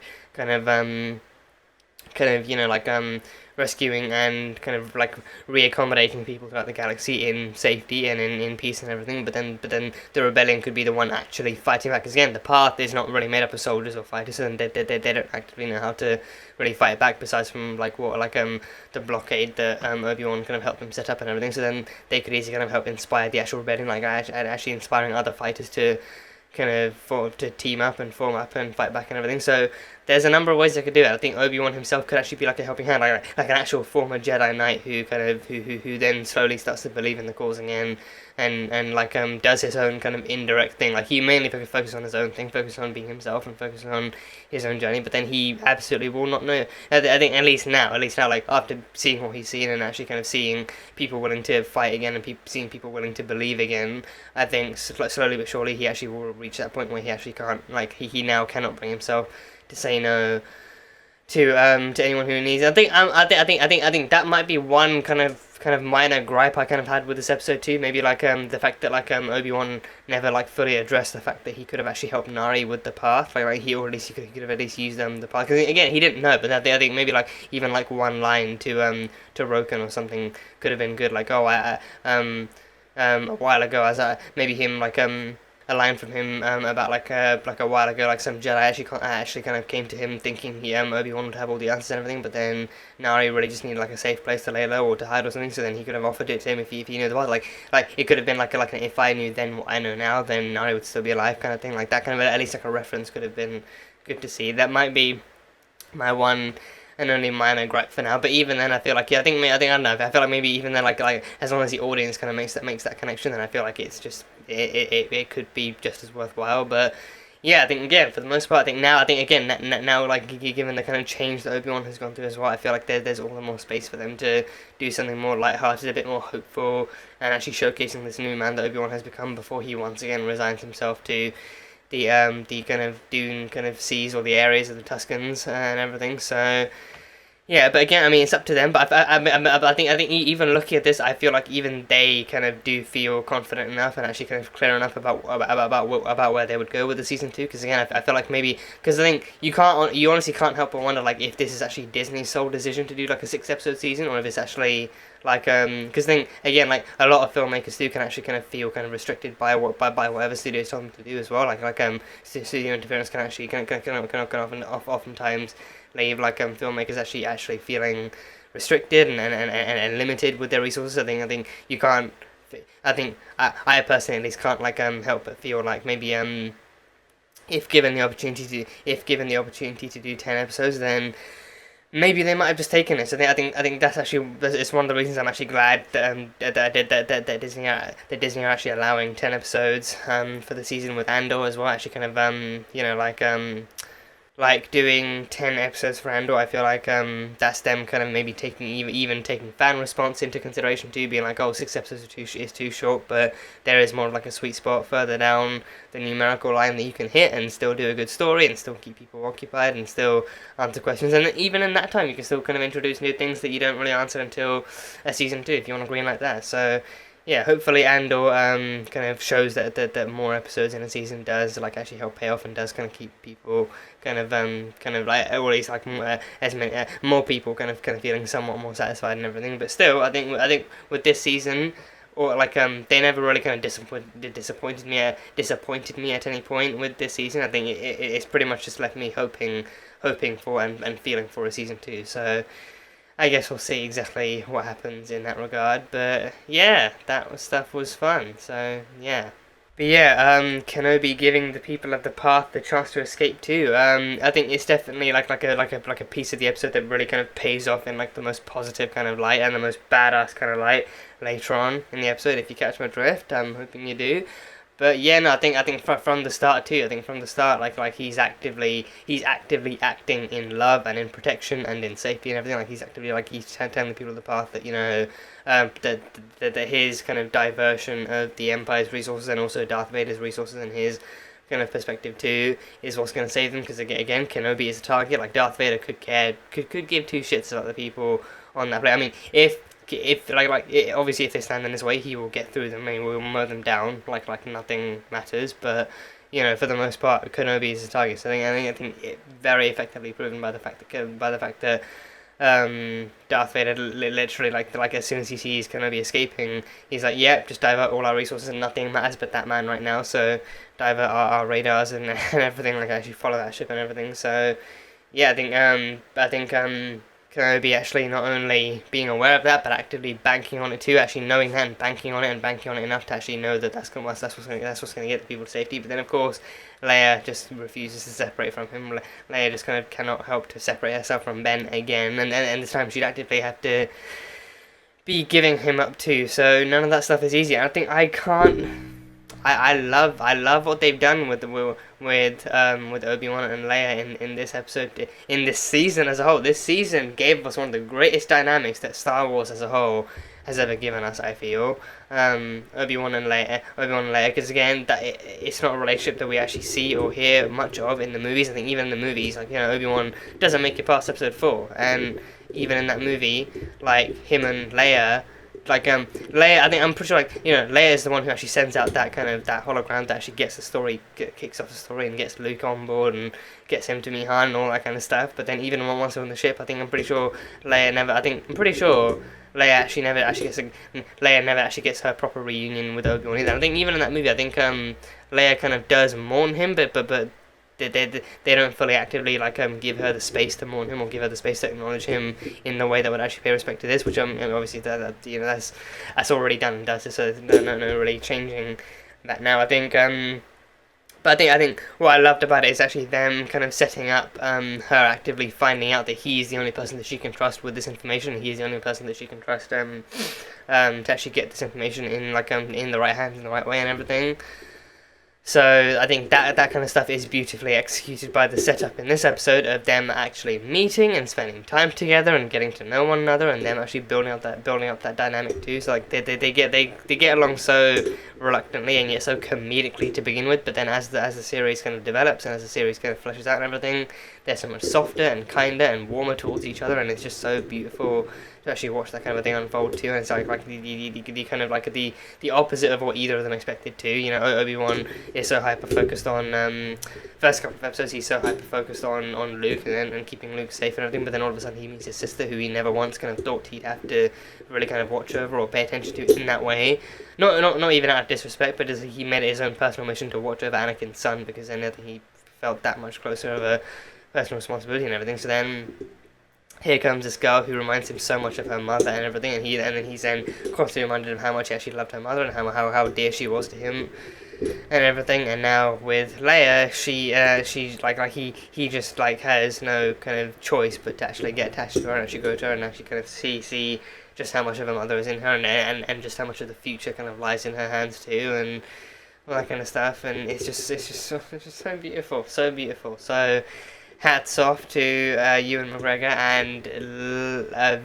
rescuing and kind of like reaccommodating people throughout the galaxy in safety and in peace and everything. But then the rebellion could be the one actually fighting back. Because again, the path is not really made up of soldiers or fighters, and they don't actively know how to really fight back, besides from the blockade that Obi-Wan kind of helped them set up and everything. So then they could easily kind of help inspire the actual rebellion, like actually inspiring other fighters to kind of to team up and form up and fight back and everything. So there's a number of ways they could do it. I think Obi-Wan himself could actually be like a helping hand, like an actual former Jedi Knight who then slowly starts to believe in the cause again, and does his own kind of indirect thing. Like he mainly focuses on his own thing, focuses on being himself and focuses on his own journey. But then he absolutely will not know. I think at least now, like after seeing what he's seen and actually kind of seeing people willing to fight again and seeing people willing to believe again, I think slowly but surely he actually will reach that point where he actually can't, like he now cannot bring himself to say no to anyone who needs it. I think that might be one kind of minor gripe I kind of had with this episode too. Maybe like the fact that Obi-Wan never like fully addressed the fact that he could have actually helped Nari with the path. Like he could have at least used the path. Because again, he didn't know, but I think maybe like even like one line to Roken or something could have been good. Like a while ago, as maybe him a line from him about like a while ago, like some Jedi actually kind of came to him thinking Obi-Wan would have all the answers and everything, but then Nari really just needed like a safe place to lay low or to hide or something. So then he could have offered it to him if he knew the path. Like it could have been like an if I knew then what I know now, then Nari would still be alive kind of thing. Like that kind of, at least like a reference could have been good to see. That might be my one and only minor gripe for now. But even then, I feel like I don't know. I feel like maybe even then, like as long as the audience kind of makes that connection, then I feel like it's just it could be just as worthwhile. But yeah, I think again for the most part, now like given the kind of change that Obi-Wan has gone through as well, I feel like there's all the more space for them to do something more lighthearted, a bit more hopeful, and actually showcasing this new man that Obi-Wan has become before he once again resigns himself to the kind of Dune kind of seas or the areas of the Tuscans and everything. So Yeah, but again, I mean, it's up to them. But I think even looking at this, I feel like even they kind of do feel confident enough and actually kind of clear enough about where they would go with the season 2. Because again, I feel like maybe because I think you honestly can't help but wonder like if this is actually Disney's sole decision to do like a 6 episode season, or if it's actually like because then again, like a lot of filmmakers do can actually kind of feel kind of restricted by whatever studios tell them to do as well. Like studio interference can actually can oftentimes leave like filmmakers actually feeling restricted and limited with their resources. I think you can't. I personally at least can't like help but feel like maybe if given the opportunity to do 10 episodes, then maybe they might have just taken it. So I think that's actually it's one of the reasons I'm actually glad that Disney are actually allowing 10 episodes for the season with Andor as well. Actually, kind of like doing 10 episodes for Andor. I feel like that's them kind of maybe taking even taking fan response into consideration too, being like, oh, 6 episodes is too short, but there is more of like a sweet spot further down the numerical line that you can hit and still do a good story and still keep people occupied and still answer questions. And even in that time, you can still kind of introduce new things that you don't really answer until a season 2 if you want to green like that. So yeah, hopefully Andor kind of shows that more episodes in a season does like actually help pay off and does kind of keep people kind of like, or at least like more people kind of feeling somewhat more satisfied and everything. But still, I think with this season, or like they never really kind of disappointed me at any point with this season. I think it's pretty much just left me hoping for and feeling for a season 2. So I guess we'll see exactly what happens in that regard. But yeah, stuff was fun. So yeah. But yeah, Kenobi giving the people of the path the chance to escape too. I think it's definitely like a piece of the episode that really kind of pays off in like the most positive kind of light and the most badass kind of light later on in the episode. If you catch my drift, I'm hoping you do. But yeah, no, I think from the start too. I think from the start, like he's actively acting in love and in protection and in safety and everything. Like he's actively he's telling the people of the path that that his kind of diversion of the Empire's resources and also Darth Vader's resources and his kind of perspective too is what's going to save them. Because again, Kenobi is a target. Like Darth Vader could give two shits about the people on that planet. I mean, if obviously if they stand in his way, he will get through them and he will mow them down like nothing matters. But for the most part, Kenobi is a target. So I think it very effectively proven by the fact that Darth Vader literally like as soon as he sees Kenobi escaping, he's like, yeah, just divert all our resources and nothing matters but that man right now. So divert our radars and everything. Like actually follow that ship and everything. So yeah, I think Kenobi actually not only being aware of that, but actively banking on it too. Actually knowing that and banking on it enough to actually know that that's what's going to get the people to safety. But then of course, Leia just refuses to separate from him. Leia just kind of cannot help to separate herself from Ben again, and this time she'd actively have to be giving him up too. So none of that stuff is easy. I think I can't. I love what they've done with Obi-Wan and Leia in this episode, in this season as a whole. This season gave us one of the greatest dynamics that Star Wars as a whole has ever given us, I feel. Obi-Wan and Leia, because again, it's not a relationship that we actually see or hear much of in the movies. I think even in the movies, Obi-Wan doesn't make it past episode 4, and even in that movie, like him and Leia. Leia, I'm pretty sure Leia is the one who actually sends out that hologram that actually gets the story, kicks off the story and gets Luke on board and gets him to meet Han and all that kind of stuff. But then even once they're on the ship, I'm pretty sure Leia never actually gets her proper reunion with Obi-Wan either. I think even in that movie, Leia kind of does mourn him, but they don't fully actively give her the space to mourn him or give her the space to acknowledge him in the way that would actually pay respect to this, which obviously that's already done and dusted, so no really changing that now. I think what I loved about it is actually them kind of setting up her actively finding out that he's the only person that she can trust with this information. He's the only person that she can trust to actually get this information in the right hands in the right way and everything. So I think that kind of stuff is beautifully executed by the setup in this episode of them actually meeting and spending time together and getting to know one another, and them actually building up that dynamic too. So like they get along so reluctantly and yet so comedically to begin with, but then as the series kind of develops and as the series kind of fleshes out and everything, they're so much softer and kinder and warmer towards each other, and it's just so beautiful to actually watch that kind of thing unfold too. And it's like the kind of like the opposite of what either of them expected to. You know, Obi-Wan is so hyper focused on first couple of episodes he's so hyper focused on Luke and keeping Luke safe and everything, but then all of a sudden he meets his sister, who he never once kind of thought he'd have to really kind of watch over or pay attention to in that way. Not even out of disrespect, but as he made it his own personal mission to watch over Anakin's son, because then I think he felt that much closer of a personal responsibility and everything. So then here comes this girl who reminds him so much of her mother and everything, and then he's then constantly reminded of how much he actually loved her mother and how dear she was to him and everything. And now with Leia, she's like he just like has no kind of choice but to actually get attached to her and actually go to her and actually kind of see just how much of her mother is in her, and just how much of the future kind of lies in her hands too, and all that kind of stuff. And it's just so beautiful, so beautiful. So hats off to Ewan McGregor and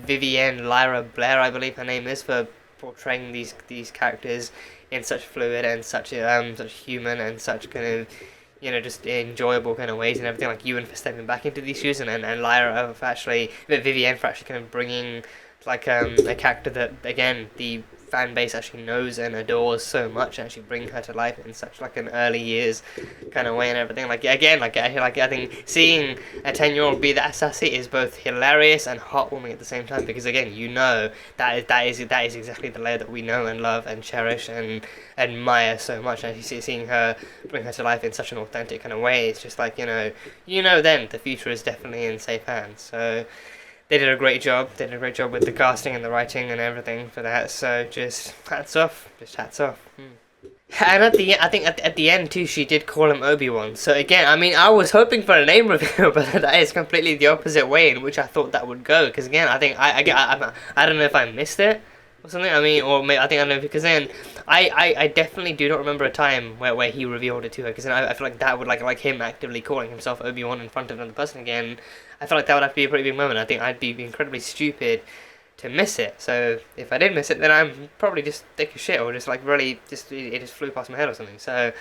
Vivienne Lyra Blair, I believe her name is, for portraying these characters in such fluid and such human and such kind of, you know, just enjoyable kind of ways and everything. Like Ewan for stepping back into these shoes, and Lyra for actually, Vivienne for actually kind of bringing like a character that again the fan base actually knows and adores so much, and actually bring her to life in such like an early years kind of way and everything. Like again, like I think seeing a 10-year-old be that sassy is both hilarious and heartwarming at the same time, because again, you know that is exactly the Leia that we know and love and cherish and admire so much. And seeing her bring her to life in such an authentic kind of way, it's just like, you know then the future is definitely in safe hands. So they did a great job. They did a great job with the casting and the writing and everything for that. So just hats off. Just hats off. And at the end too, she did call him Obi-Wan. So again, I mean, I was hoping for a name reveal, but that is completely the opposite way in which I thought that would go. Because again, I think I don't know if I missed it or something. I mean, or maybe, I don't know, because then I definitely do not remember a time where he revealed it to her. Because then I feel like that would like him actively calling himself Obi-Wan in front of another person again. I feel like that would have to be a pretty big moment. I think I'd be incredibly stupid to miss it. So if I did miss it, then I'm probably just thick as shit, or just like really it just flew past my head or something. So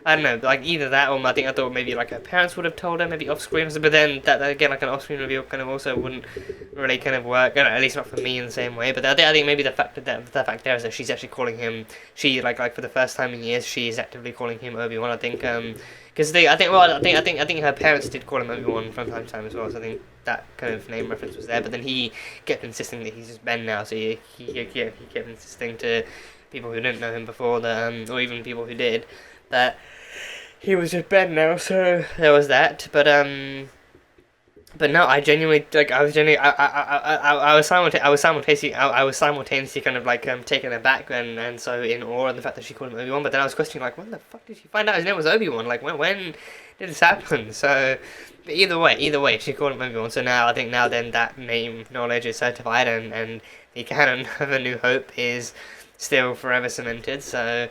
I don't know, like either that, or I thought maybe like her parents would have told her, maybe off screen or something. But then that again, like an off screen reveal kind of also wouldn't really kind of work, at least not for me in the same way. But I think maybe the fact there is that she's actually calling him, she like for the first time in years, she is actively calling him Obi-Wan. I think because I think her parents did call him Obi-Wan from time to time as well. So I think that kind of name reference was there. But then he kept insisting that he's just Ben now. So he kept insisting to people who didn't know him before, that or even people who did, that he was just Ben now. So there was that. But no, I genuinely I was simultaneously kind of like taken aback and so in awe of the fact that she called him Obi-Wan. But then I was questioning, like, when the fuck did she find out his name was Obi-Wan? Like, when did this happen? So either way, she called him Obi-Wan. So now I think then that name knowledge is certified, and the canon of A New Hope is still forever cemented. So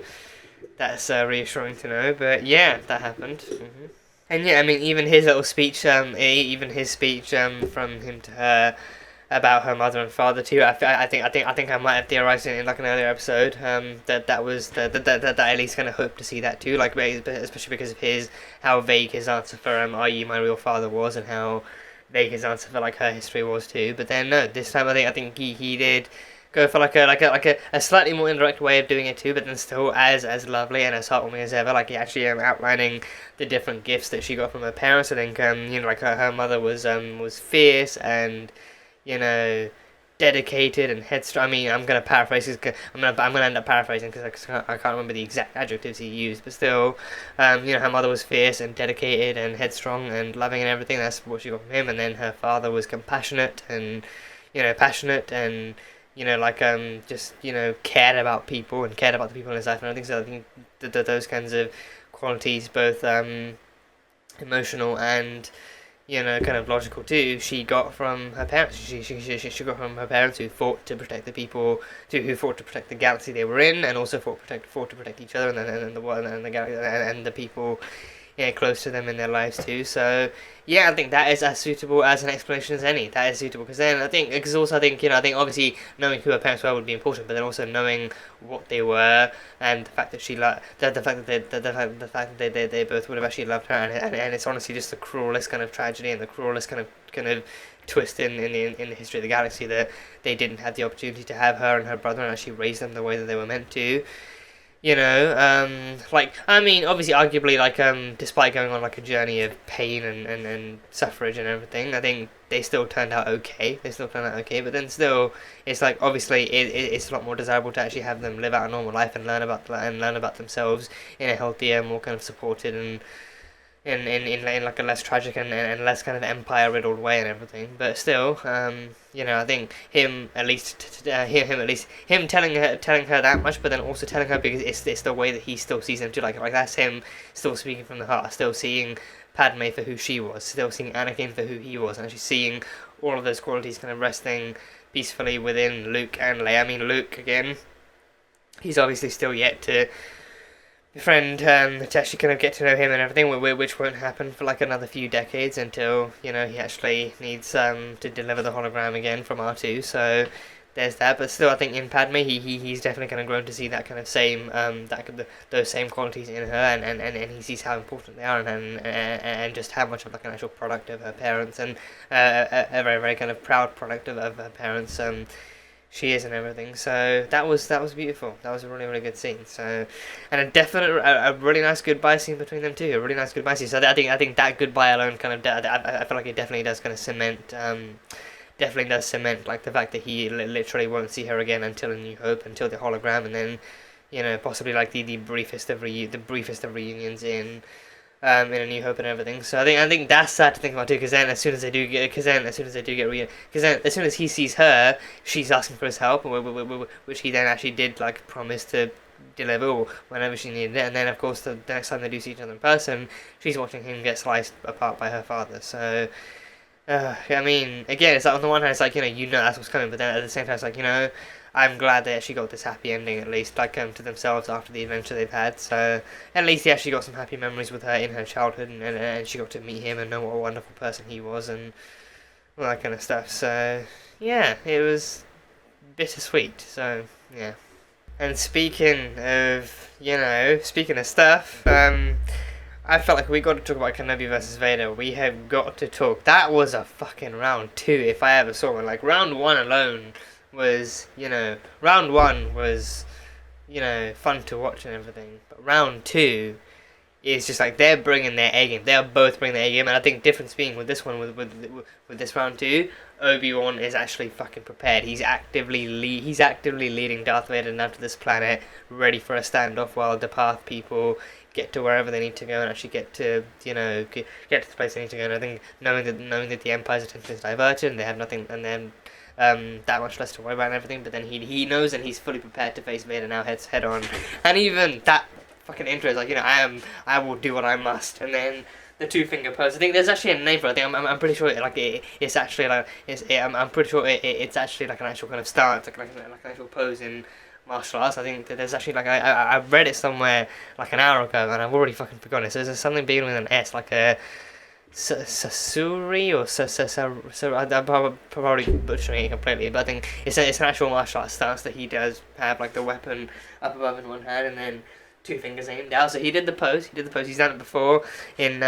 that's reassuring to know. But yeah, that happened. Mm-hmm. And yeah, I mean, even his little speech, from him to her about her mother and father too. I think I might have theorized it in like an earlier episode. That at least kind of hope to see that too. Like, especially because of how vague his answer for "Are you my real father?" was, and how vague his answer for like her history was too. But then no, this time I think he did go for like a slightly more indirect way of doing it too, but then still as lovely and as heartwarming as ever. Like, he actually outlining the different gifts that she got from her parents. I think like her mother was fierce and, you know, dedicated and headstrong. I mean, I'm gonna paraphrase. I'm gonna end up paraphrasing because I can't remember the exact adjectives he used, but still, her mother was fierce and dedicated and headstrong and loving and everything. That's what she got from him. And then her father was compassionate and, passionate and, just, cared about people and cared about the people in his life and everything. So I think those kinds of qualities, both emotional and, you know, kind of logical too, she got from her parents. She got from her parents who fought to protect the people, who fought to protect the galaxy they were in, and also fought to protect each other and the world and the galaxy and the people, yeah, close to them in their lives too. So yeah, I think that is as suitable as an explanation as any. That is suitable because then I think, because also I think, you know, I think obviously knowing who her parents were would be important, but then also knowing what they were and the fact that she the fact that they both would have actually loved her, and it's honestly just the cruelest kind of tragedy and the cruelest kind of twist in the history of the galaxy that they didn't have the opportunity to have her and her brother and actually raise them the way that they were meant to. You know, like, I mean, obviously, arguably, like, despite going on, like, a journey of pain and suffrage and everything, I think they still turned out okay. But then still, it's like, obviously, it's a lot more desirable to actually have them live out a normal life and learn about themselves in a healthier, more kind of supported and in like a less tragic and less kind of empire riddled way and everything. But still, you know, I think him telling her that much, but then also telling her because it's the way that he still sees them too. Like that's him still speaking from the heart, still seeing Padme for who she was, still seeing Anakin for who he was, and actually seeing all of those qualities kind of resting peacefully within Luke and Leia. I mean, Luke again, he's obviously still yet to befriend, to actually kind of get to know him and everything, which won't happen for like another few decades until, you know, he actually needs to deliver the hologram again from R2. So there's that. But still, I think in Padme, he's definitely kind of grown to see that kind of same those same qualities in her, and he sees how important they are, and just how much of like an actual product of her parents, and a very very kind of proud product of her parents. She is and everything. So that was beautiful. That was a really really good scene. So, and a really nice goodbye scene between them too. A really nice goodbye scene. So I think that goodbye alone kind of I feel like it definitely does kind of cement. Definitely does cement like the fact that he literally won't see her again until A New Hope, until the hologram, and then, you know, possibly like the briefest of reunions in A New Hope and everything. So I think that's sad to think about too, because then as soon as he sees her, she's asking for his help, which he then actually did like promise to deliver whenever she needed it, and then of course the next time they do see each other in person, she's watching him get sliced apart by her father. So I mean, again, it's like on the one hand, it's like, you know that's what's coming, but then at the same time, it's like, I'm glad they actually got this happy ending, at least, like, to themselves after the adventure they've had. So at least he actually got some happy memories with her in her childhood, and she got to meet him and know what a wonderful person he was and all that kind of stuff. So yeah, it was bittersweet. So yeah. And speaking of stuff, I felt like we got to talk about Kenobi versus Vader. We have got to talk. That was a fucking round 2 if I ever saw one. Like, round 1 alone was, fun to watch and everything. But round 2 is just like, they're bringing their A game. They're both bringing their A game. And I think difference being with this one, with this round 2, Obi-Wan is actually fucking prepared. He's actively leading Darth Vader down to this planet, ready for a standoff while the Path people get to wherever they need to go and actually get to the place they need to go. And I think knowing that the Empire's attention is diverted and they have nothing, and then that much less to worry about and everything, but then he knows and he's fully prepared to face Vader now head on. And even that fucking intro is like, I will do what I must, and then the 2-finger pose. I think there's actually a name for it. I think I'm pretty sure it's actually like I'm pretty sure it's actually like an actual kind of stance, like an actual pose in martial arts. I think that there's actually like I read it somewhere like an hour ago and I've already fucking forgotten it. So there's something beginning with an S, like a Sasuri or I'm probably butchering it completely, but I think it's an actual martial arts stance that he does have, like the weapon up above in one hand and then 2 fingers aimed down. So he did the pose. He's done it before in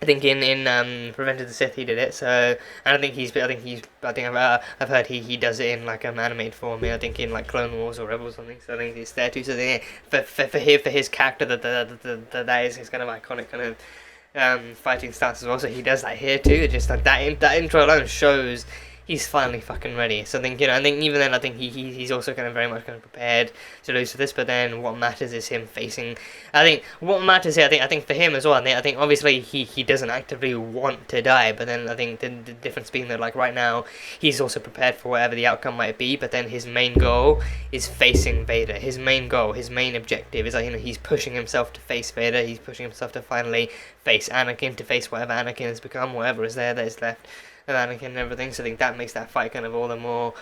I think in Revenge of the Sith he did it. So, and I've heard he does it in like animated form. I think in like Clone Wars or Rebels or something. So I think he's there too. So yeah, for his character, that is his kind of iconic kind of fighting stance as well. So he does that here too. Just like that intro alone shows he's finally fucking ready. So I think, I think even then, I think he's also kind of very much kind of prepared to lose to this. But then what matters is him facing. I think what matters here, I think for him as well. I think obviously he doesn't actively want to die. But then I think the difference being that, like, right now he's also prepared for whatever the outcome might be. But then his main goal is facing Vader. His main goal, his main objective is, like, he's pushing himself to face Vader. He's pushing himself to finally face Anakin, to face whatever Anakin has become, whatever is there that is left of Anakin and everything. So I think that makes that fight kind of all the more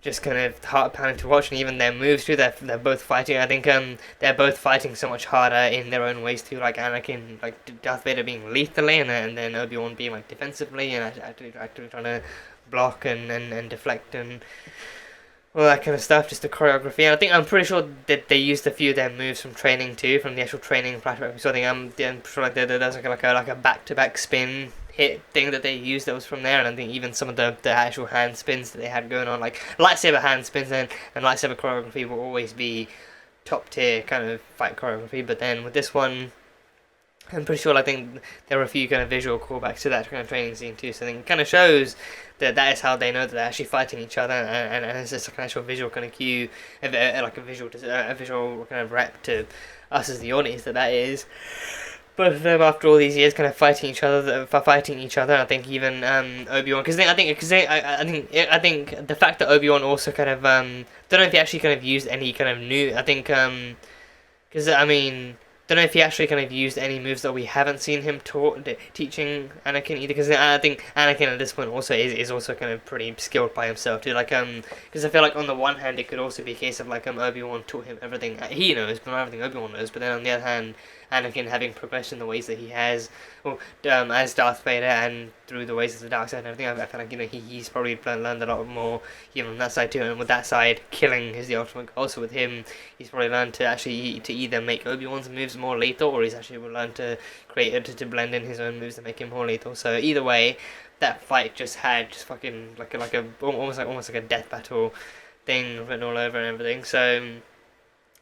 just kind of heart-pounding to watch. And even their moves too, they're both fighting. I think they're both fighting so much harder in their own ways too. Like Anakin, like Darth Vader being lethally, and then Obi-Wan being like defensively and actually trying to block and deflect and all that kind of stuff, just the choreography. And I think I'm pretty sure that they used a few of their moves from training too, from the actual training flashback. So I think I'm pretty sure like there's like a back-to-back spin hit thing that they used that was from there. And I think even some of the actual hand spins that they had going on, like lightsaber hand spins and lightsaber choreography, will always be top tier kind of fight choreography. But then with this one, I'm pretty sure I think there were a few kind of visual callbacks to that kind of training scene too. So I think it kind of shows that is how they know that they're actually fighting each other, and it's just like an actual visual kind of cue, like a visual kind of rep to us as the audience that is both of them after all these years kind of fighting each other. I think even Obi-Wan, because I think the fact that Obi-Wan also kind of don't know if he actually kind of used any kind of new. I think because don't know if he actually kind of used any moves that we haven't seen him teaching Anakin either, because I think Anakin at this point also is also kind of pretty skilled by himself too, like because I feel like on the one hand it could also be a case of like Obi-Wan taught him everything he knows, but not everything Obi-Wan knows. But then on the other hand, Anakin having progressed in the ways that he has, as Darth Vader and through the ways of the dark side and everything, I feel like he's probably learned a lot more even on that side too. And with that side, killing is the ultimate goal. So with him, he's probably learned to actually to either make Obi-Wan's moves more lethal, or he's actually learned to create to blend in his own moves to make him more lethal. So either way, that fight just fucking like a almost like a death battle thing written all over and everything. So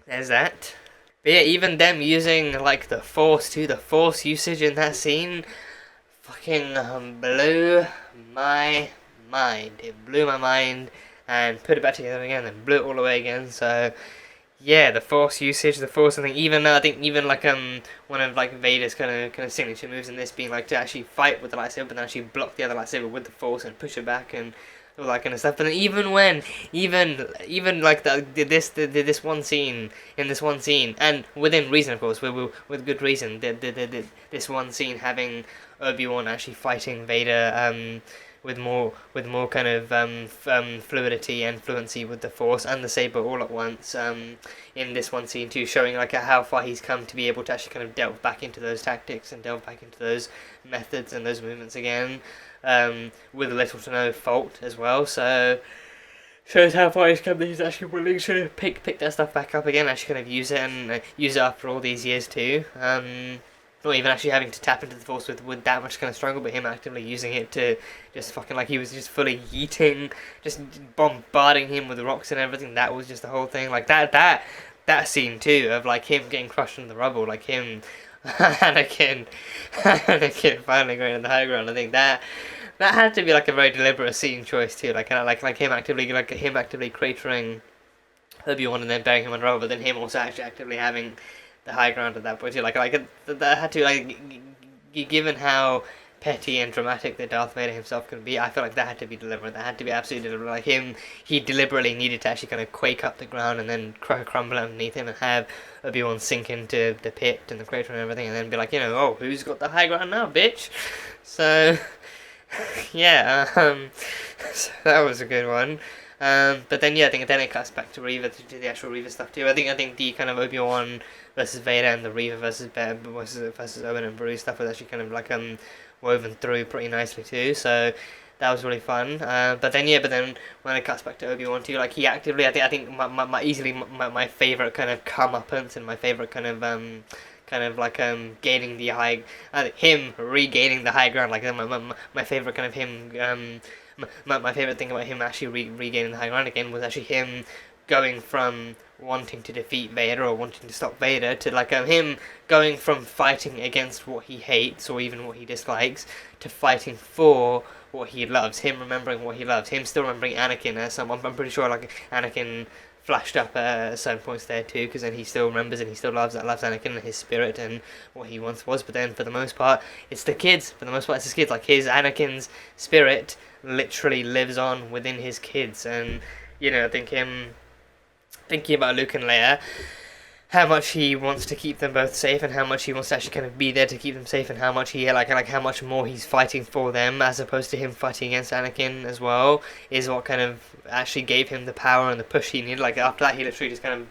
there's that. But yeah, even them using like the Force too, the Force usage in that scene fucking blew my mind. It blew my mind and put it back together again and blew it all away again. So yeah, the Force usage, the Force, I think even like one of like Vader's kind of signature moves in this being like to actually fight with the lightsaber, but then actually block the other lightsaber with the Force and push it back and all that kind of stuff. But then even like this one scene, and within reason, of course, with good reason, this one scene having Obi-Wan actually fighting Vader with more kind of fluidity and fluency with the Force and the saber all at once in this one scene too, showing like how far he's come to be able to actually kind of delve back into those tactics and delve back into those methods and those movements again, with little to no fault as well. So shows how far he's come that he's actually willing to pick that stuff back up again, actually kind of use it and use it after all these years too. Not even actually having to tap into the Force with that much kind of struggle, but him actively using it to just fucking like he was just fully yeeting, just bombarding him with rocks and everything. That was just the whole thing. Like that scene too of like him getting crushed in the rubble, like him Anakin finally going to the high ground. I think that had to be like a very deliberate scene choice too. Like him actively cratering Obi-Wan and then burying him on the rubble, but then him also actually actively having the high ground at that point too. Like that had to, like, given how petty and dramatic that Darth Vader himself can be, I feel like that had to be deliberate. That had to be absolutely deliberate. Like he deliberately needed to actually kind of quake up the ground and then crumble underneath him and have Obi-Wan sink into the pit and the crater and everything, and then be like, oh, who's got the high ground now, bitch? So yeah, so that was a good one. But then yeah, I think then it cuts back to Reva, to the actual Reva stuff too. I think the kind of Obi-Wan versus Vader and the Reva versus Owen and Beru stuff was actually kind of like woven through pretty nicely too. So that was really fun. But then when it cuts back to Obi-Wan too, like he actively, I think my favorite kind of comeuppance and my favorite kind of gaining the high, him regaining the high ground. Like my favorite kind of him. My favorite thing about him actually regaining the high ground again was actually him going from wanting to defeat Vader or wanting to stop Vader to like him going from fighting against what he hates or even what he dislikes to fighting for what he loves, him remembering what he loves, him still remembering Anakin as someone. I'm pretty sure like Anakin flashed up at certain points there too, because then he still remembers and he still loves Anakin and his spirit and what he once was. But then for the most part it's the kids, like his Anakin's spirit literally lives on within his kids. And you know, I think him thinking about Luke and Leia, how much he wants to keep them both safe and how much he wants to actually kind of be there to keep them safe, and how much he like how much more he's fighting for them as opposed to him fighting against Anakin as well, is what kind of actually gave him the power and the push he needed. Like after that he literally just kind of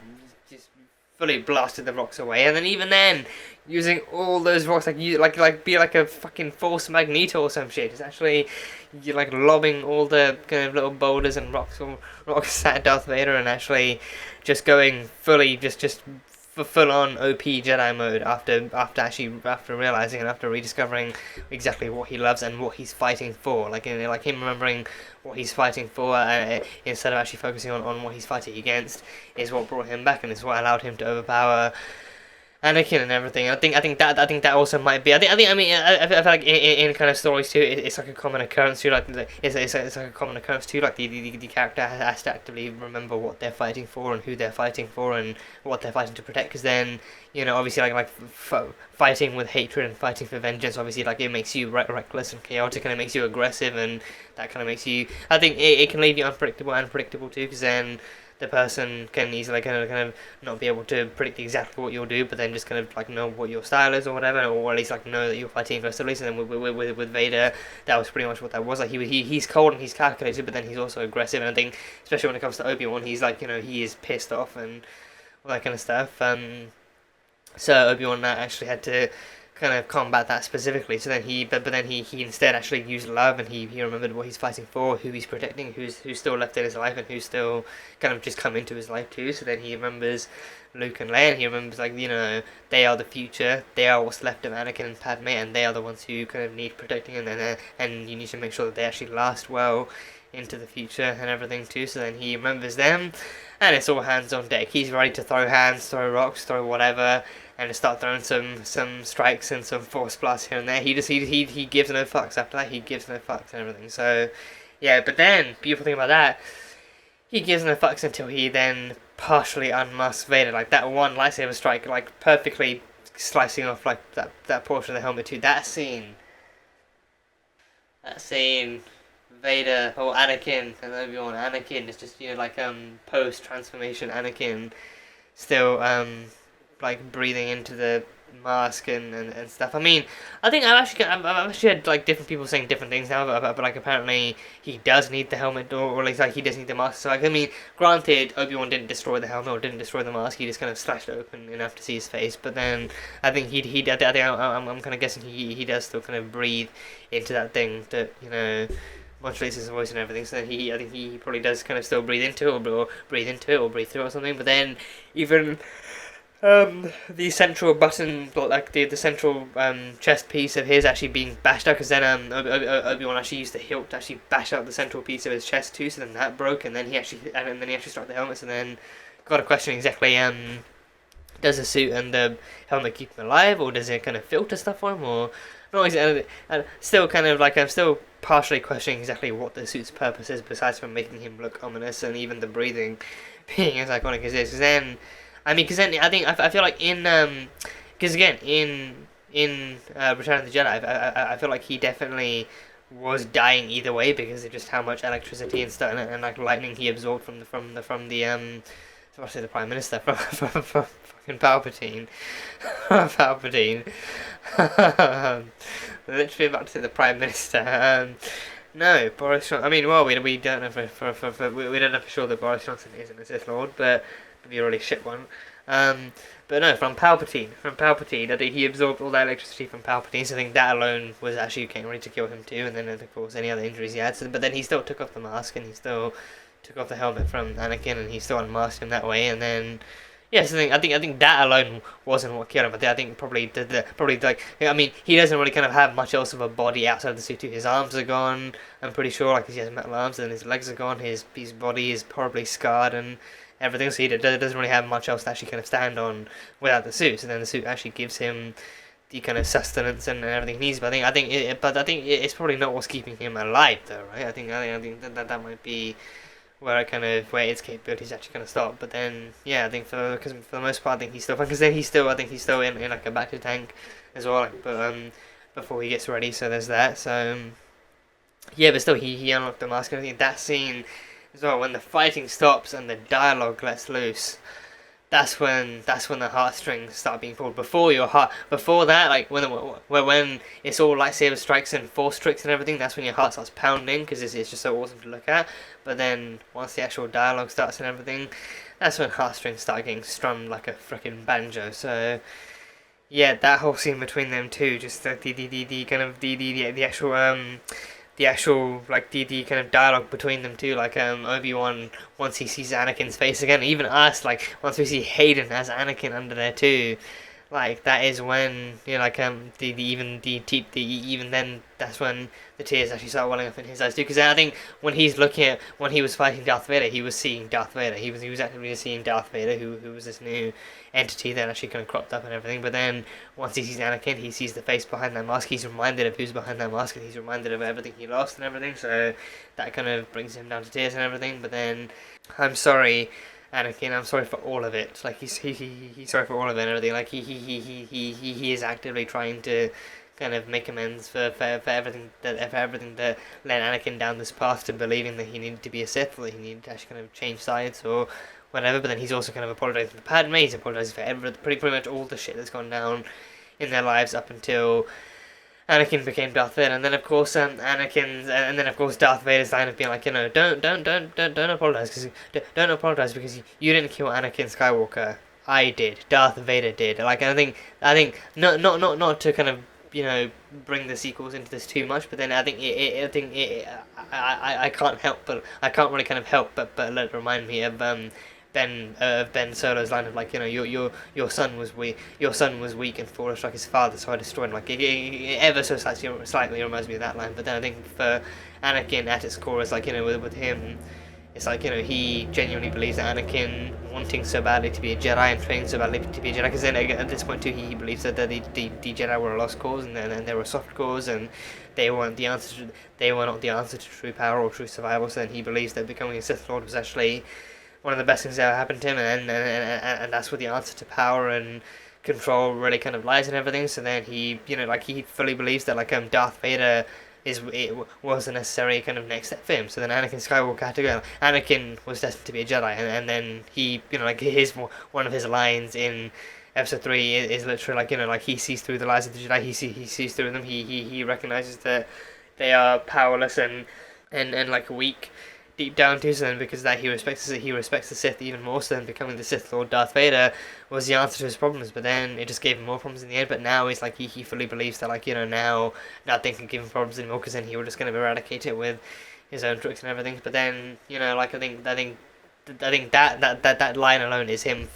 just fully blasted the rocks away, and then even then using all those rocks like be like a fucking Force Magneto or some shit. It's actually you're like lobbing all the kind of little boulders and rocks at Darth Vader, and actually just going fully just full on OP Jedi mode after realizing and after rediscovering exactly what he loves and what he's fighting for. Like him remembering what he's fighting for instead of actually focusing on what he's fighting against is what brought him back, and is what allowed him to overpower Anakin and everything. I think that also might be. I feel like in kind of stories too, it's like a common occurrence too. Like it's like a common occurrence too. Like the character has to actively remember what they're fighting for and who they're fighting for and what they're fighting to protect. Because then, you know, obviously fighting with hatred and fighting for vengeance, obviously like it makes you reckless and chaotic, and it makes you aggressive, and that kind of makes you. I think it can leave you unpredictable too. Because then the person can easily kind of not be able to predict exactly what you'll do, but then just kind of like know what your style is or whatever, or at least like know that you're fighting aggressively. So then with Vader, that was pretty much what that was. Like he's cold and he's calculated, but then he's also aggressive. And I think especially when it comes to Obi-Wan, he's like, you know, he is pissed off and all that kind of stuff. So Obi-Wan actually had to kind of combat that specifically. So then he instead actually used love, and he remembered what he's fighting for, who he's protecting, who's still left in his life, and who's still kind of just come into his life too. So then he remembers Luke and Leia, and he remembers, like, you know, they are the future, they are what's left of Anakin and Padme, and they are the ones who kind of need protecting, and then and you need to make sure that they actually last well into the future and everything too. So then he remembers them, and it's all hands on deck. He's ready to throw hands, throw rocks, throw whatever, and to start throwing some strikes and some force blasts here and there. He gives no fucks. After that, he gives no fucks and everything. So yeah, but then beautiful thing about that, he gives no fucks until he then partially unmasks Vader. Like that one lightsaber strike, like perfectly slicing off like that portion of the helmet too. That scene, Vader or Anakin and Obi-Wan. Anakin is just, you know, like post transformation Anakin still like breathing into the mask and stuff. I mean, I think I've actually had like different people saying different things now, but like apparently he does need the helmet, or at least like he does need the mask. So like, I mean, granted, Obi-Wan didn't destroy the helmet or didn't destroy the mask. He just kind of slashed it open enough to see his face. But then I think I'm kind of guessing he does still kind of breathe into that thing that, you know, modulates his voice and everything. So then I think he probably does kind of still breathe into it or breathe into it or breathe through it or something. But then even the central button, like the central chest piece of his actually being bashed out, because then Obi-Wan actually used the hilt to actually bash out the central piece of his chest too, so then that broke, and then he actually struck the helmets, and then got a question exactly, does the suit and the helmet keep him alive, or does it kind of filter stuff for him, or not exactly. Still kind of like, I'm still partially questioning exactly what the suit's purpose is, besides from making him look ominous, and even the breathing being as iconic as it is. Because then I feel like because again in Return of the Jedi, I feel like he definitely was dying either way, because of just how much electricity and stuff and like lightning he absorbed from the Prime Minister from fucking Palpatine. Literally about to say the Prime Minister. No, Boris Johnson. I mean, well, we don't know we don't know for sure that Boris Johnson isn't a Sith Lord, but be a really shit one. But no, from Palpatine. I think he absorbed all that electricity from Palpatine, so I think that alone was actually getting ready to kill him too, and then of course any other injuries he had. So, but then he still took off the mask, and he still took off the helmet from Anakin, and he still unmasked him that way, and then yes, I think that alone wasn't what killed him. But I think probably like, I mean, he doesn't really kind of have much else of a body outside of the suit too. His arms are gone, I'm pretty sure, like he has metal arms, and his legs are gone. His body is probably scarred and everything, so he doesn't really have much else to actually kind of stand on without the suit. So then the suit actually gives him the kind of sustenance and everything he needs. But I think it's probably not what's keeping him alive, though, right? I think that might be where its capabilities actually kind of stop. But then, yeah, I think because for the most part, I think he's still fine. Because then I think he's still in like a battery tank as well. Like, but before he gets ready, so there's that. So yeah, but still, he unlocked the mask and everything. That scene as well, when the fighting stops and the dialogue lets loose, that's when the heartstrings start being pulled. Before that, like when it's all lightsaber strikes and force tricks and everything, that's when your heart starts pounding because it's just so awesome to look at. But then once the actual dialogue starts and everything, that's when heartstrings start getting strummed like a freaking banjo. So yeah, that whole scene between them two, just the kind of the actual like the kind of dialogue between them too, like Obi-Wan once he sees Anakin's face again, even us, like once we see Hayden as Anakin under there too, like that is when like even then that's when the tears actually start welling up in his eyes too, because I think when he was fighting Darth Vader, he was seeing Darth Vader, he was actively seeing Darth Vader, who was this new entity that actually kind of cropped up and everything. But then once he sees Anakin, he sees the face behind that mask, he's reminded of who's behind that mask, and he's reminded of everything he lost and everything, so that kind of brings him down to tears and everything. But then, I'm sorry, Anakin, I'm sorry for all of it. Like he's sorry for all of it and everything. Like he is actively trying to kind of make amends for everything that led Anakin down this path to believing that he needed to be a Sith, or that he needed to actually kind of change sides or whatever. But then he's also kind of apologizing for Padme. He's apologizing for pretty much all the shit that's gone down in their lives up until Anakin became Darth Vader. And then of course Darth Vader's line of being like, don't apologize because you didn't kill Anakin Skywalker. I did. Darth Vader did. Like I think not to kind of bring the sequels into this too much, but then I can't really kind of help but let it remind me of Ben Solo's line of like, your son was weak and foolish like his father, so I destroyed him. Like it ever so slightly reminds me of that line. But then I think for Anakin at its core, it's like with him, it's like he genuinely believes that Anakin wanting so badly to be a Jedi and training so badly to be a Jedi, because then at this point too he believes that the Jedi were a lost cause and they were a soft cause and they were not the answer to true power or true survival. So then he believes that becoming a Sith Lord was actually one of the best things that ever happened to him, and that's where the answer to power and control really kind of lies and everything. So then he he fully believes that like Darth Vader was a necessary kind of next step for him. So then Anakin Skywalker had to go. Anakin was destined to be a Jedi, and then he one of his lines in Episode 3 is literally like he sees through the lies of the Jedi. He sees through them. He recognizes that they are powerless and like weak deep down too. So then because of that he respects the Sith even more. So then becoming the Sith Lord Darth Vader was the answer to his problems, but then it just gave him more problems in the end. But now he's like he fully believes that now nothing can give him problems anymore, because then he will just kind of eradicate it with his own tricks and everything. But then I think that line alone is even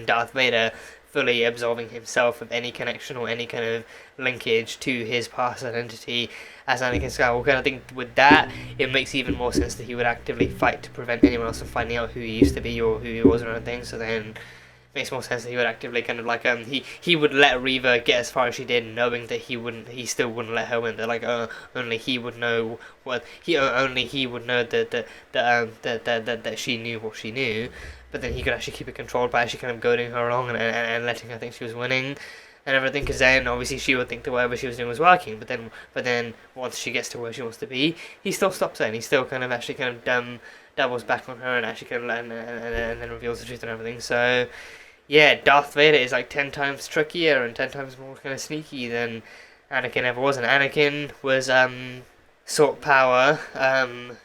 Darth Vader fully absolving himself of any connection or any kind of linkage to his past identity as Anakin Skywalker. And I think with that, it makes even more sense that he would actively fight to prevent anyone else from finding out who he used to be or who he was or anything. So then it makes more sense that he would actively kind of like he would let Reva get as far as she did, knowing that he still wouldn't let her win. That like only he would know that she knew what she knew. But then he could actually keep it controlled by actually kind of goading her along and letting her think she was winning and everything, because then obviously she would think that whatever she was doing was working. But then once she gets to where she wants to be, he still stops her and he still kind of actually kind of doubles back on her and actually kind of and then reveals the truth and everything. So yeah, Darth Vader is like 10 times trickier and 10 times more kind of sneaky than Anakin ever was. And Anakin was sought power to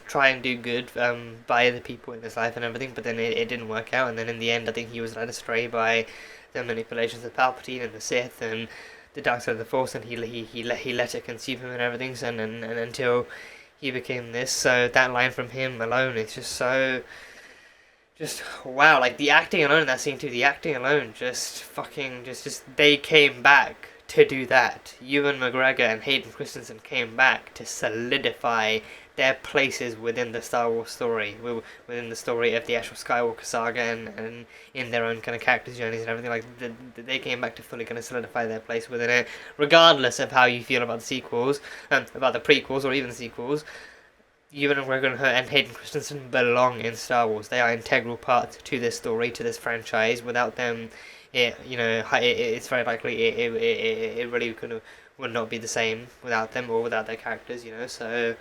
try and do good by the people in his life and everything, but then it didn't work out. And then in the end, I think he was led astray by the manipulations of Palpatine and the Sith and the dark side of the Force, and he let it consume him and everything. So, and until he became this. So that line from him alone is just so. Just wow, like the acting alone in that scene too. The acting alone, just they came back to do that. Ewan McGregor and Hayden Christensen came back to solidify their places within the Star Wars story, within the story of the actual Skywalker saga, and in their own kind of characters' journeys and everything. Like they came back to fully kind of solidify their place within it, regardless of how you feel about the sequels, about the prequels or even the sequels. Ewan McGregor and Hayden Christensen belong in Star Wars. They are integral parts to this story, to this franchise. Without them, it's very likely it really would not be the same without them or without their characters. So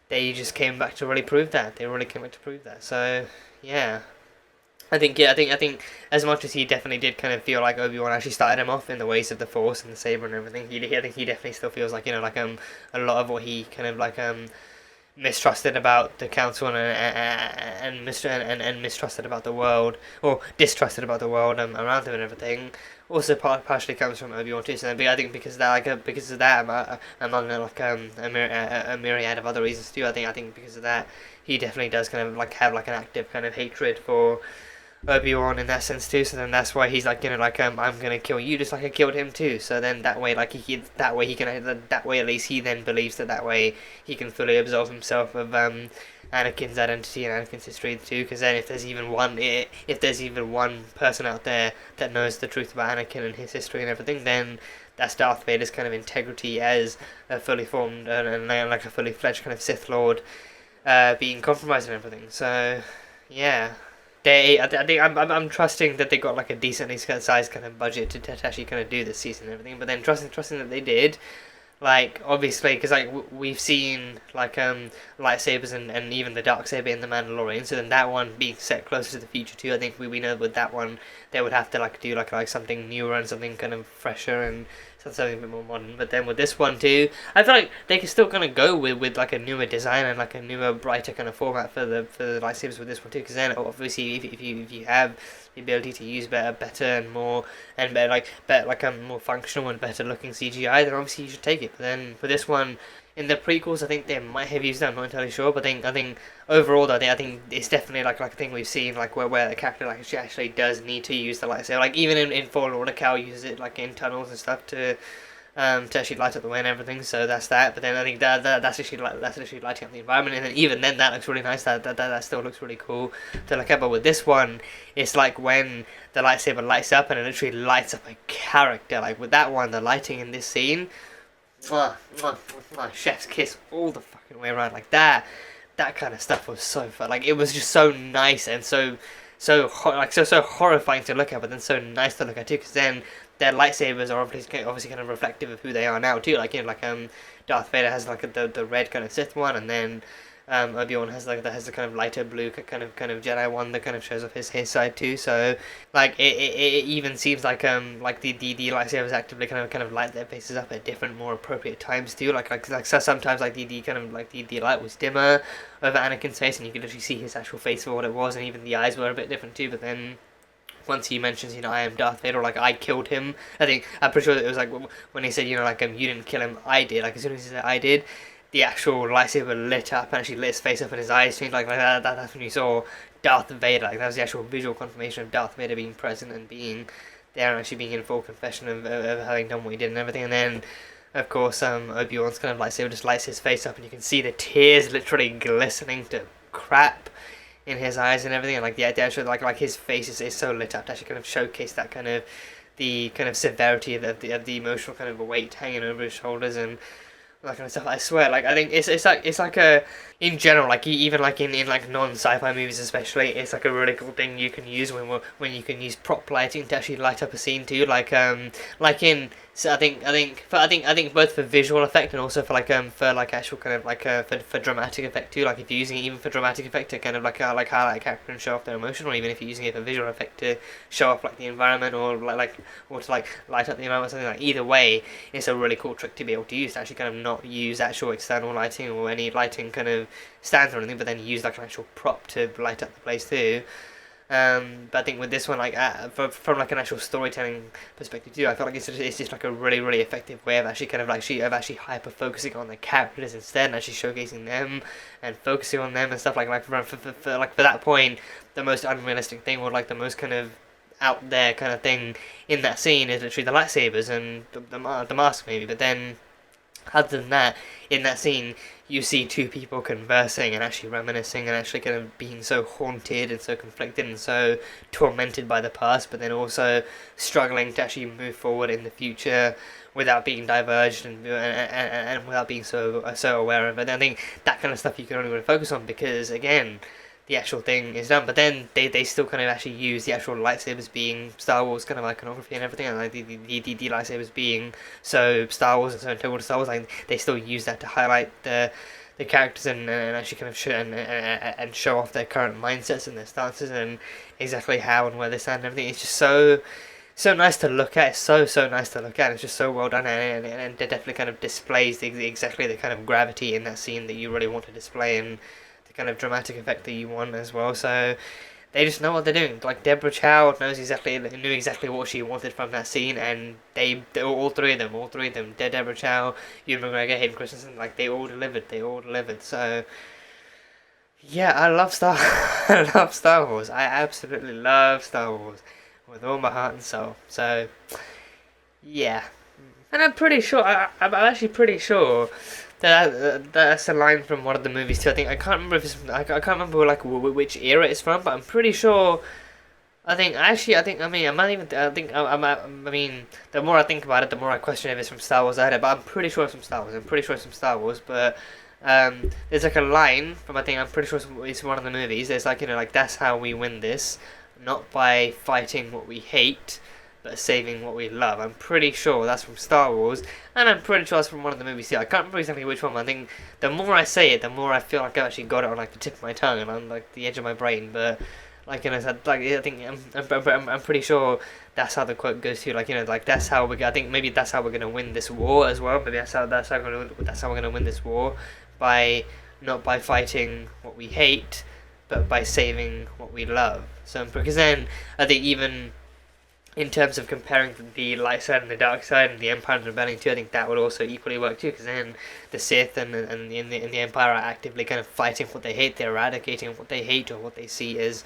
they just came back to really prove that. They really came back to prove that. So yeah. I think as much as he definitely did kind of feel like Obi-Wan actually started him off in the ways of the Force and the saber and everything, I think he definitely still feels like a lot of what he kind of mistrusted about the council and mistrusted about the world, or distrusted about the world around him and everything, also partially comes from Obi-Wan too. So I think because of that, among a myriad of other reasons too. I think because of that, he definitely does kind of have an active kind of hatred for Obi-Wan in that sense too. So then that's why he's I'm gonna kill you just like I killed him too. So then that way at least he then believes that way he can fully absolve himself of Anakin's identity and Anakin's history too. Because then if there's even one person out there that knows the truth about Anakin and his history and everything, then that's Darth Vader's kind of integrity as a fully formed and like a fully fledged kind of Sith Lord being compromised and everything. So yeah. I'm trusting that they got like a decently sized kind of budget to actually kind of do this season and everything, but then trusting that they did, like obviously because we've seen lightsabers and even the dark saber in the Mandalorian, so then that one being set closer to the future too. I think we know with that one they would have to do something newer and something kind of fresher and something a bit more modern. But then with this one too, I feel like they can still kind of go with a newer design and a newer, brighter kind of format for the lightsabers with this one too. Because then obviously if you have the ability to use better and more more functional and better looking CGI, then obviously you should take it. But then for this one, in the prequels, I think they might have used that. I'm not entirely sure, but I think overall, though, I think it's definitely like a thing we've seen, where the character actually does need to use the lightsaber. Even in Fallen Order, Cal uses it in tunnels and stuff to actually light up the way and everything. So that's that. But then I think that's actually lighting up the environment, and then even then that looks really nice. That still looks really cool to look at. But with this one, it's like when the lightsaber lights up and it literally lights up a character. Like with that one, the lighting in this scene. Chef's kiss all the fucking way around. That kind of stuff was so fun. It was just so nice and so horrifying to look at, but then so nice to look at too. Because then their lightsabers are obviously kind of reflective of who they are now too. Darth Vader has the red kind of Sith one, and then Obi-Wan has the kind of lighter blue kind of Jedi one that kind of shows off his side too. So it even seems like the lightsabers actively kind of light their faces up at different, more appropriate times too. So sometimes the light was dimmer over Anakin's face and you could literally see his actual face for what it was, and even the eyes were a bit different too. But then once he mentions, I am Darth Vader, I killed him. I'm pretty sure that it was when he said, you didn't kill him, I did. As soon as he said I did, the actual lightsaber lit up and actually lit his face up and his eyes changed that. That's when you saw Darth Vader. That was the actual visual confirmation of Darth Vader being present and being there and actually being in full confession of having done what he did and everything. And then, of course, Obi-Wan's kind of lightsaber just lights his face up and you can see the tears literally glistening to crap in his eyes and everything. And the actual his face is so lit up to actually kind of showcase that kind of the kind of severity of the emotional kind of weight hanging over his shoulders and that kind of stuff. I swear, I think it's like a, in general, even in non-sci-fi movies especially, it's a really cool thing you can use when you can use prop lighting to actually light up a scene too. So I think both for visual effect and also for actual kind of for dramatic effect too. If you're using it even for dramatic effect to kind of highlight a character and show off their emotion, or even if you're using it for visual effect to show off the environment or to light up the environment or something, either way, it's a really cool trick to be able to use to actually kind of not use actual external lighting or any lighting kind of stands or anything, but then use an actual prop to light up the place too. But I think with this one, from an actual storytelling perspective too, I feel it's just a really, really effective way of actually hyper focusing on the characters instead, and actually showcasing them and focusing on them and stuff for that point, the most unrealistic thing or the most kind of out there kind of thing in that scene is literally the lightsabers and the mask maybe, but then other than that, in that scene, you see two people conversing and actually reminiscing and actually kind of being so haunted and so conflicted and so tormented by the past, but then also struggling to actually move forward in the future without being diverged and without being so aware of it. And I think that kind of stuff you can only really focus on because, again, the actual thing is done, but then they still kind of actually use the actual lightsabers being Star Wars kind of iconography and everything, and like the lightsabers being so Star Wars and so integral to Star Wars, like they still use that to highlight the characters and actually kind of show and show off their current mindsets and their stances and exactly how and where they stand and everything. It's just so nice to look at. It's so nice to look at. It's just so well done, and it definitely kind of displays exactly the kind of gravity in that scene that you really want to display and the kind of dramatic effect that you want as well. So they just know what they're doing. Like Deborah Chow knew exactly what she wanted from that scene, and they all three of them, Deborah Chow, Ewan McGregor, Hayden Christensen, like they all delivered. So yeah, I love I love Star Wars. I absolutely love Star Wars with all my heart and soul. So yeah, and I'm pretty sure. I'm actually pretty sure that's a line from one of the movies too. I can't remember if it's I can't remember like which era it's from, but I'm pretty sure. I mean, the more I think about it, the more I question if it's from Star Wars either. But I'm pretty sure it's from Star Wars. But there's like a line from I'm pretty sure it's one of the movies. It's like like that's how we win this, not by fighting what we hate, but saving what we love. I'm pretty sure that's from Star Wars, and I'm pretty sure that's from one of the movies too. I can't remember exactly which one. I think the more I say it, the more I feel like I've actually got it on like the tip of my tongue and on like the edge of my brain. But like I think I'm pretty sure that's how the quote goes too. Like that's how I think maybe that's how we're gonna win this war as well. Maybe that's how we're gonna win this war by not by fighting what we hate, but by saving what we love. So because then I think even in terms of comparing the light side and the dark side and the Empire and the Rebellion too, I think that would also equally work too, because then the Sith and the Empire are actively kind of fighting what they hate, they're eradicating what they hate or what they see as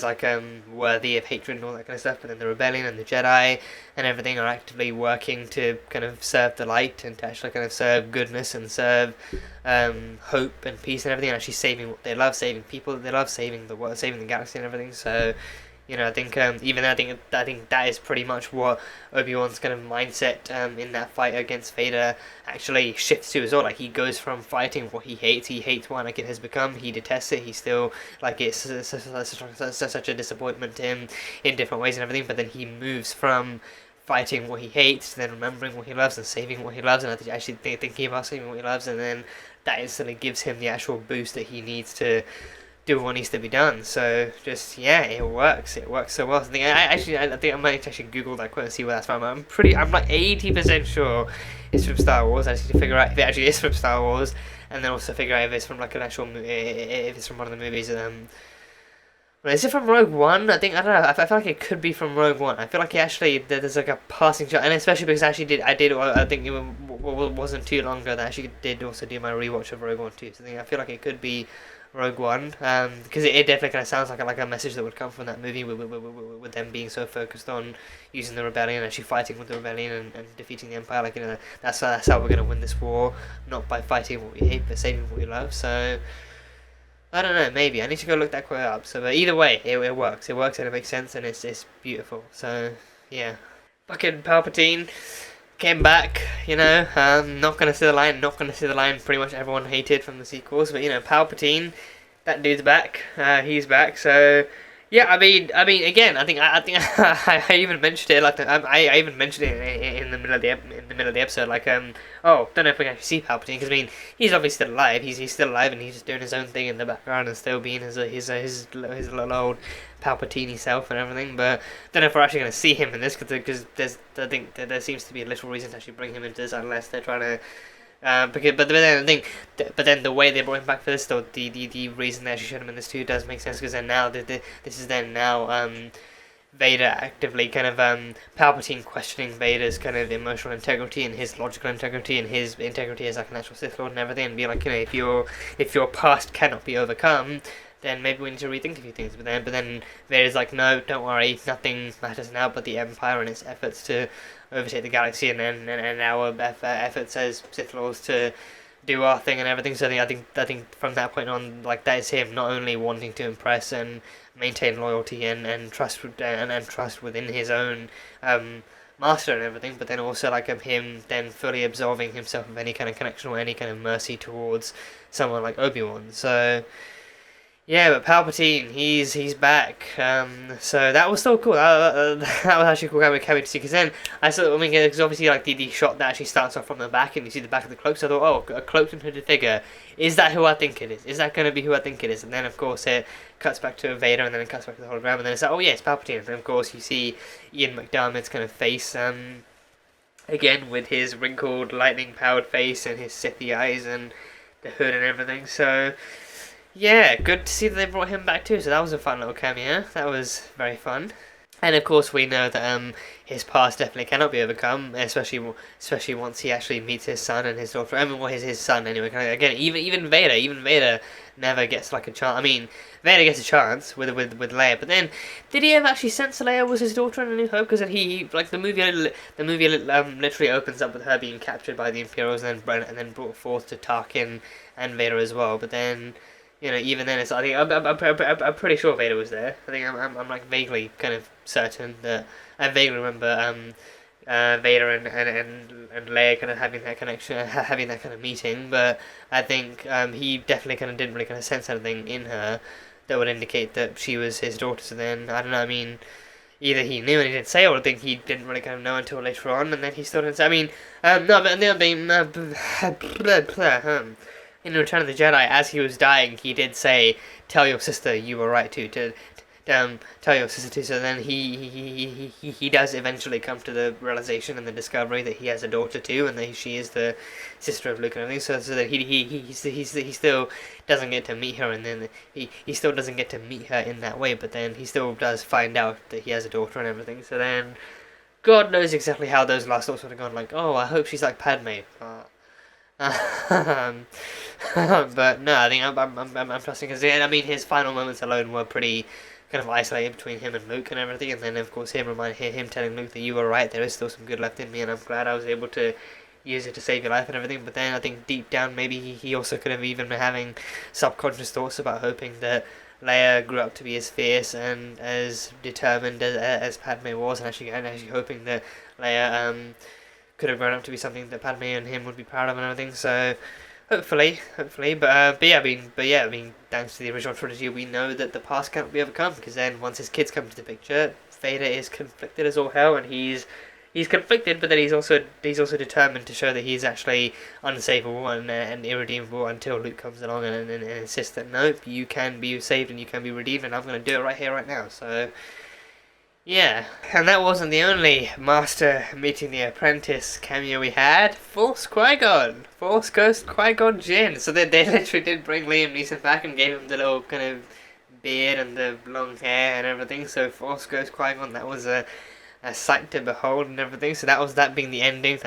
like worthy of hatred and all that kind of stuff. But then the Rebellion and the Jedi and everything are actively working to kind of serve the light and to actually kind of serve goodness and serve hope and peace and everything, and actually saving what they love, saving people that they love, saving the world, saving the galaxy and everything. So I think I think that is pretty much what Obi-Wan's kind of mindset in that fight against Vader actually shifts to as well. Like he goes from fighting what he hates what Anakin has become, he detests it, he still like it's such a disappointment to him in different ways and everything, but then he moves from fighting what he hates to then remembering what he loves and saving what he loves, and actually thinking about saving what he loves, and then that instantly gives him the actual boost that he needs to do what needs to be done. So just it works so well. I think I might actually Google that quote and see where that's from. I'm like 80% sure it's from Star Wars. I just need to figure out if it actually is from Star Wars, and then also figure out if it's from like an actual if it's from one of the movies. Is it from Rogue One? I don't know. I feel like it could be from Rogue One. I feel like there's like a passing shot, and especially because I think it wasn't too long ago that I actually did also do my rewatch of Rogue One too. So I feel like it could be Rogue One, because it definitely kind of sounds like a message that would come from that movie with them being so focused on using the Rebellion, actually fighting with the Rebellion and defeating the Empire. Like that's how we're gonna win this war, not by fighting what we hate, but saving what we love. So I don't know, maybe I need to go look that quote up. So, but either way, it works. It works and it makes sense and it's beautiful. So yeah, fucking Palpatine came back, not gonna see the line pretty much everyone hated from the sequels, but Palpatine, that dude's back, he's back. So yeah, I mean again, I think I even mentioned it I even mentioned it in the middle of the episode, don't know if we can actually see Palpatine, because he's obviously still alive, he's still alive and he's just doing his own thing in the background and still being his little old Palpatine self and everything, but don't know if we're actually going to see him in this, because I think there seems to be a little reason to actually bring him into this unless they're trying to but then the way they brought him back for this, though, the reason they actually showed him in this too does make sense, because then now this is then now Vader actively kind of Palpatine questioning Vader's kind of emotional integrity and his logical integrity and his integrity as like an actual Sith Lord and everything, and be like, if your past cannot be overcome, then maybe we need to rethink a few things. But then Vader's like, no, don't worry, nothing matters now but the Empire and its efforts to overtake the galaxy, and our efforts as Sith Lords to do our thing and everything. So I think from that point on, like, that is him not only wanting to impress and maintain loyalty and trust and trust within his own master and everything, but then also like him then fully absolving himself of any kind of connection or any kind of mercy towards someone like Obi-Wan. So yeah, but Palpatine, he's back. So that was still cool. That was actually cool coming to see. Because then because obviously like the shot that actually starts off from the back and you see the back of the cloak. So I thought, oh, a cloaked and hooded figure. Is that who I think it is? Is that going to be who I think it is? And then of course it cuts back to Vader, and then it cuts back to the hologram, and then it's like, oh yeah, it's Palpatine. And then of course you see Ian McDiarmid's kind of face. Again with his wrinkled, lightning-powered face and his Sithy eyes and the hood and everything. So yeah, good to see that they brought him back too, so that was a fun little cameo. That was very fun. And of course we know that his past definitely cannot be overcome, especially once he actually meets his son and his daughter. I mean, well, his son anyway. Again, even Vader never gets like a chance. I mean, Vader gets a chance with Leia, but then did he ever actually sense Leia was his daughter in A New Hope? Because then he like the movie literally opens up with her being captured by the Imperials and then brought forth to Tarkin and Vader as well. But then, you know, even then, it's, I think I'm pretty sure Vader was there. I think I'm like vaguely kind of certain that I vaguely remember Vader and Leia kind of having that connection, having that kind of meeting. But I think he definitely kind of didn't really kind of sense anything in her that would indicate that she was his daughter. So then I don't know. I mean, either he knew and he didn't say, or I think he didn't really kind of know until later on, and then he still didn't say. I mean, no, but in Return of the Jedi, as he was dying, he did say, "Tell your sister you were right to tell your sister too." So then he does eventually come to the realization and the discovery that he has a daughter too, and that she is the sister of Luke and everything. So that he still doesn't get to meet her, and then he still doesn't get to meet her in that way. But then he still does find out that he has a daughter and everything. So then, God knows exactly how those last thoughts would have gone. Like, oh, I hope she's like Padme. But no, I think I'm trusting, because I mean his final moments alone were pretty kind of isolated between him and Luke and everything, and then of course him telling Luke that you were right, there is still some good left in me, and I'm glad I was able to use it to save your life and everything. But then I think deep down maybe he also could have even been having subconscious thoughts about hoping that Leia grew up to be as fierce and as determined as Padme was, and actually hoping that Leia could have grown up to be something that Padme and him would be proud of and everything. So hopefully, but yeah, I mean, thanks to the original trilogy, we know that the past can't be overcome, because then once his kids come to the picture, Vader is conflicted as all hell, and he's conflicted, but then he's also determined to show that he's actually unsavable and irredeemable until Luke comes along and insists that nope, you can be saved and you can be redeemed, and I'm going to do it right here, right now. So yeah, and that wasn't the only Master meeting the Apprentice cameo we had. Force Qui-Gon! Force Ghost Qui-Gon Jinn! So they literally did bring Liam Neeson back and gave him the little kind of beard and the long hair and everything. So Force Ghost Qui-Gon, that was a sight to behold and everything. So that being the ending,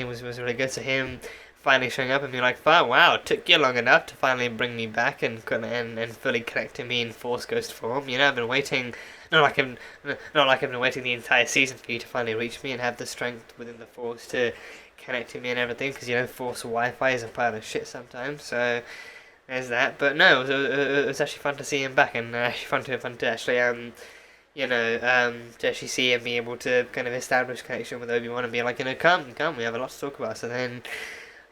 was really good. So him finally showing up and being like, oh, wow, it took you long enough to finally bring me back and fully connect to me in Force Ghost form. You know, I've been waiting... Not like I've been waiting the entire season for you to finally reach me and have the strength within the Force to connect to me and everything, because, you know, Force Wi-Fi is a pile of shit sometimes, so there's that. But no, it was actually fun to see him back, and fun to actually, to actually see him be able to kind of establish connection with Obi-Wan and be like, you know, come, we have a lot to talk about. So then,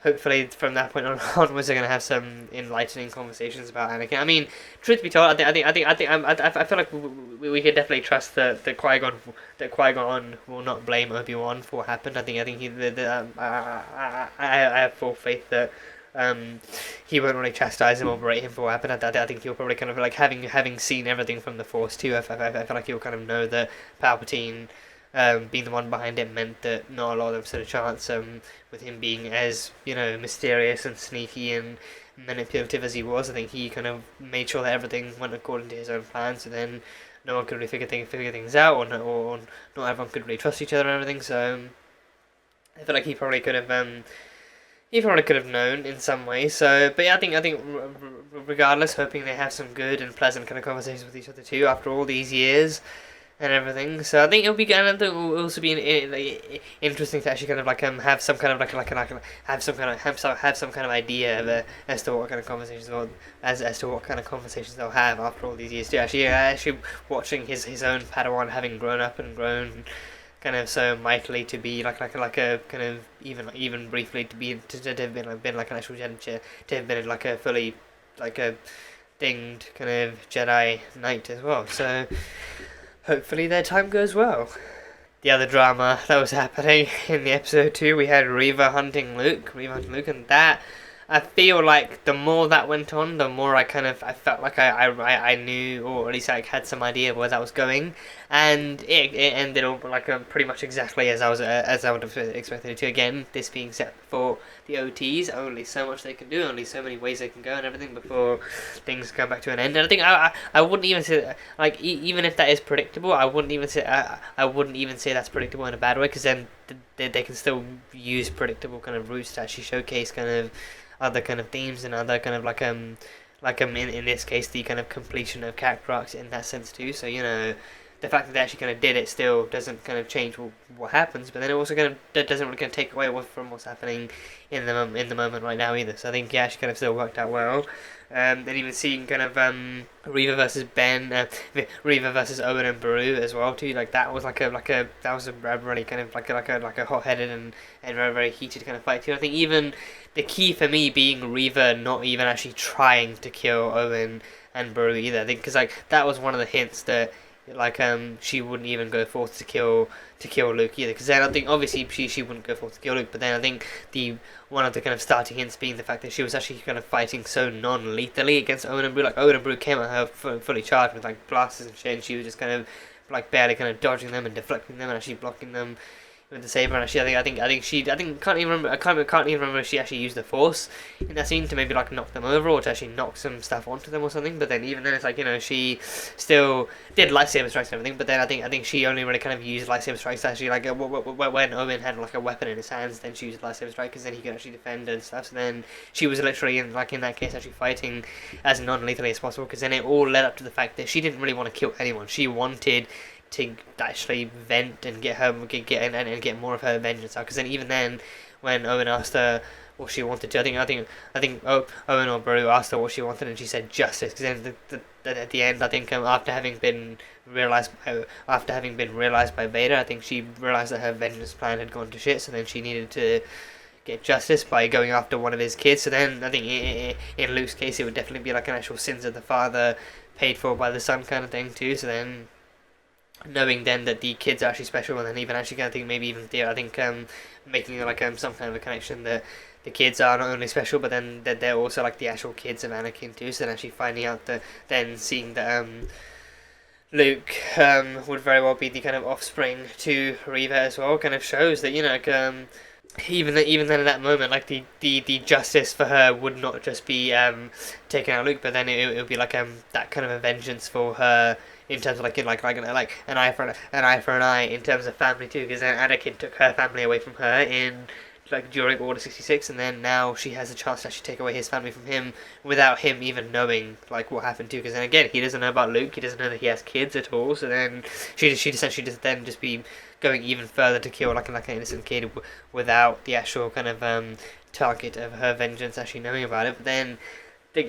hopefully from that point onwards, they're gonna have some enlightening conversations about Anakin. I mean, truth be told, I feel like we could definitely trust that Qui-Gon will not blame Obi-Wan for what happened. I have full faith that he won't really chastise him or berate him for what happened. I think he'll probably kind of like having seen everything from the Force too. I feel like he'll kind of know that Palpatine, being the one behind it, meant that not a lot of them stood a chance, with him being as, you know, mysterious and sneaky and manipulative as he was. I think he kind of made sure that everything went according to his own plan, so then no one could really figure things out, or not everyone could really trust each other and everything. So I feel like he probably could have you probably could have known in some way. So, but yeah, I think regardless, hoping they have some good and pleasant kind of conversations with each other too after all these years and everything. So I think it'll be good. And I think it will also be interesting to actually kind of like have some kind of have some kind of idea of, as to what kind of conversations as to what kind of conversations they'll have after all these years too. Actually watching his own Padawan having grown up and grown kind of so mightily to be like a kind of even briefly to have been like an actual to have been like a fully like a dinged kind of Jedi Knight as well. So hopefully their time goes well. The other drama that was happening in the episode 2, we had Reva hunting Luke, and that, I feel like the more that went on, the more I felt like I knew, or at least I had some idea where that was going, and it ended up like pretty much exactly as I would have expected it to. Again, this being set for the OTs, only so much they can do, only so many ways they can go and everything before things come back to an end. And I think I wouldn't even say like even if that is predictable, I wouldn't even say that's predictable in a bad way, because then they can still use predictable kind of routes to actually showcase kind of other kind of themes and other kind of in this case the kind of completion of character arcs in that sense too. So the fact that they actually kind of did it still doesn't kind of change what happens, but then it also kind of doesn't really kind of take away from what's happening in the moment right now either. So I think it actually kind of still worked out well. And even seeing kind of Reva versus Ben, Reva versus Owen and Beru as well too. Like that was that was a really kind of like a hot-headed and very very heated kind of fight too. I think even the key for me being Reva not even actually trying to kill Owen and Beru either. I think because like that was one of the hints that she wouldn't even go forth to kill Luke either, because then I think obviously she wouldn't go forth to kill Luke, but then I think one of the kind of starting hints being the fact that she was actually kind of fighting so non-lethally against Owen and Beru. Like Owen and Beru came at her fully charged with like blasters and shit, and she was just kind of like barely kind of dodging them and deflecting them and actually blocking them with the saber. And actually I can't even remember if she actually used the Force in that scene to maybe like knock them over or to actually knock some stuff onto them or something. But then even then it's like she still did lightsaber strikes and everything, but then I think she only really kind of used lightsaber strikes to actually like when Owen had like a weapon in his hands, then she used lightsaber strike because then he could actually defend and stuff. So then she was literally in that case actually fighting as non-lethally as possible, because then it all led up to the fact that she didn't really want to kill anyone. She wanted to actually vent and get more of her vengeance out. Because then even then, when Owen asked her what she wanted to, I think Owen or Beru asked her what she wanted, and she said justice. Because then at the end, I think after having been realized by Vader, I think she realized that her vengeance plan had gone to shit. So then she needed to get justice by going after one of his kids. So then I think in Luke's case, it would definitely be like an actual sins of the father paid for by the son kind of thing too. So then, knowing then that the kids are actually special, and then even actually I think maybe even Theo, I think making like some kind of a connection that the kids are not only special, but then that they're also like the actual kids of Anakin too. So then actually finding out that, then seeing that Luke would very well be the kind of offspring to Reva as well, kind of shows that even then at that moment, like the justice for her would not just be taking out Luke, but then it would be like that kind of a vengeance for her in terms of like an eye for an eye in terms of family too, because then Anakin took her family away from her in like during Order 66, and then now she has a chance to actually take away his family from him without him even knowing like what happened too, because then again he doesn't know about Luke, he doesn't know that he has kids at all. So then she essentially just be going even further to kill like an innocent kid without the actual kind of target of her vengeance actually knowing about it. But then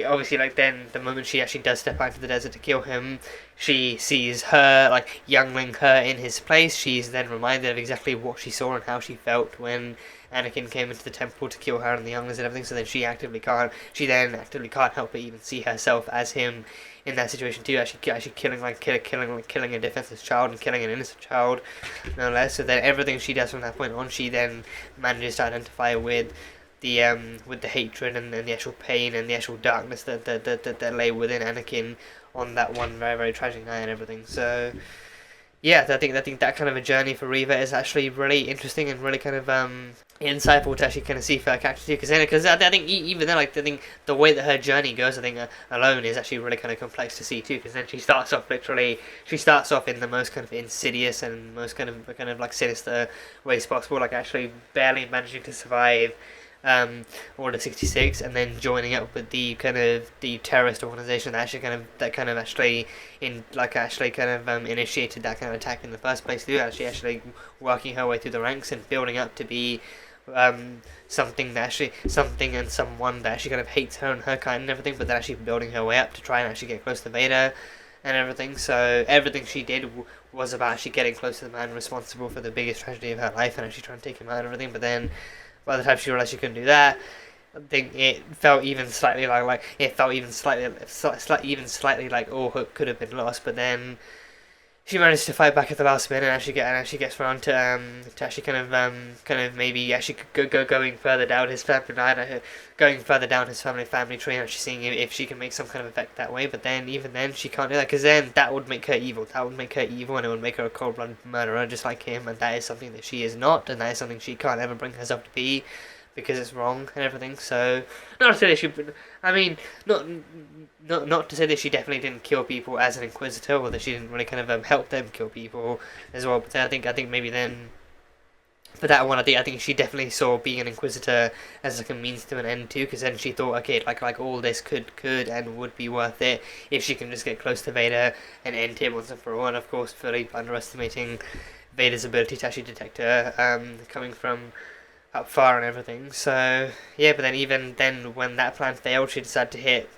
obviously like then the moment she actually does step out into the desert to kill him, she sees her like youngling her in his place. She's then reminded of exactly what she saw and how she felt when Anakin came into the temple to kill her and the younglings and everything. So then she actively can't help but even see herself as him in that situation too, actually killing a defenseless child and killing an innocent child, no less. So then everything she does from that point on, she then manages to identify with the hatred and the actual pain and the actual darkness that lay within Anakin on that one very very tragic night and everything. So yeah, I think that kind of a journey for Reva is actually really interesting and really kind of insightful to actually kind of see for her character too. Because I think even then, like I think the way that her journey goes, I think alone is actually really kind of complex to see too. Because then she starts off in the most kind of insidious and most kind of like sinister ways possible, like actually barely managing to survive Order 66, and then joining up with the kind of the terrorist organization that actually initiated that kind of attack in the first place, too. Actually working her way through the ranks and building up to be something and someone that actually kind of hates her and her kind and everything, but then actually building her way up to try and actually get close to Vader and everything. So everything she did was about actually getting close to the man responsible for the biggest tragedy of her life and actually trying to take him out and everything. But then by the time she realized she couldn't do that, I think it felt even slightly like like all hope could have been lost. But then she managed to fight back at the last minute and actually gets around to actually kind of maybe actually going further down his family line, going further down his family tree, and actually seeing if she can make some kind of effect that way. But then even then she can't do that, because then that would make her evil. That would make her evil, and it would make her a cold-blooded murderer just like him. And that is something that she is not, and that is something she can't ever bring herself to be, because it's wrong and everything. So not to say that she, I mean, not to say that she definitely didn't kill people as an Inquisitor, or that she didn't really kind of help them kill people as well. But I think maybe then for that one, I think she definitely saw being an Inquisitor as like a means to an end too, because then she thought, okay, like all this could and would be worth it if she can just get close to Vader and end him once and for all. And of course, fully underestimating Vader's ability to actually detect her coming from up far and everything. So yeah, but then even then, when that plan failed, she decided to hit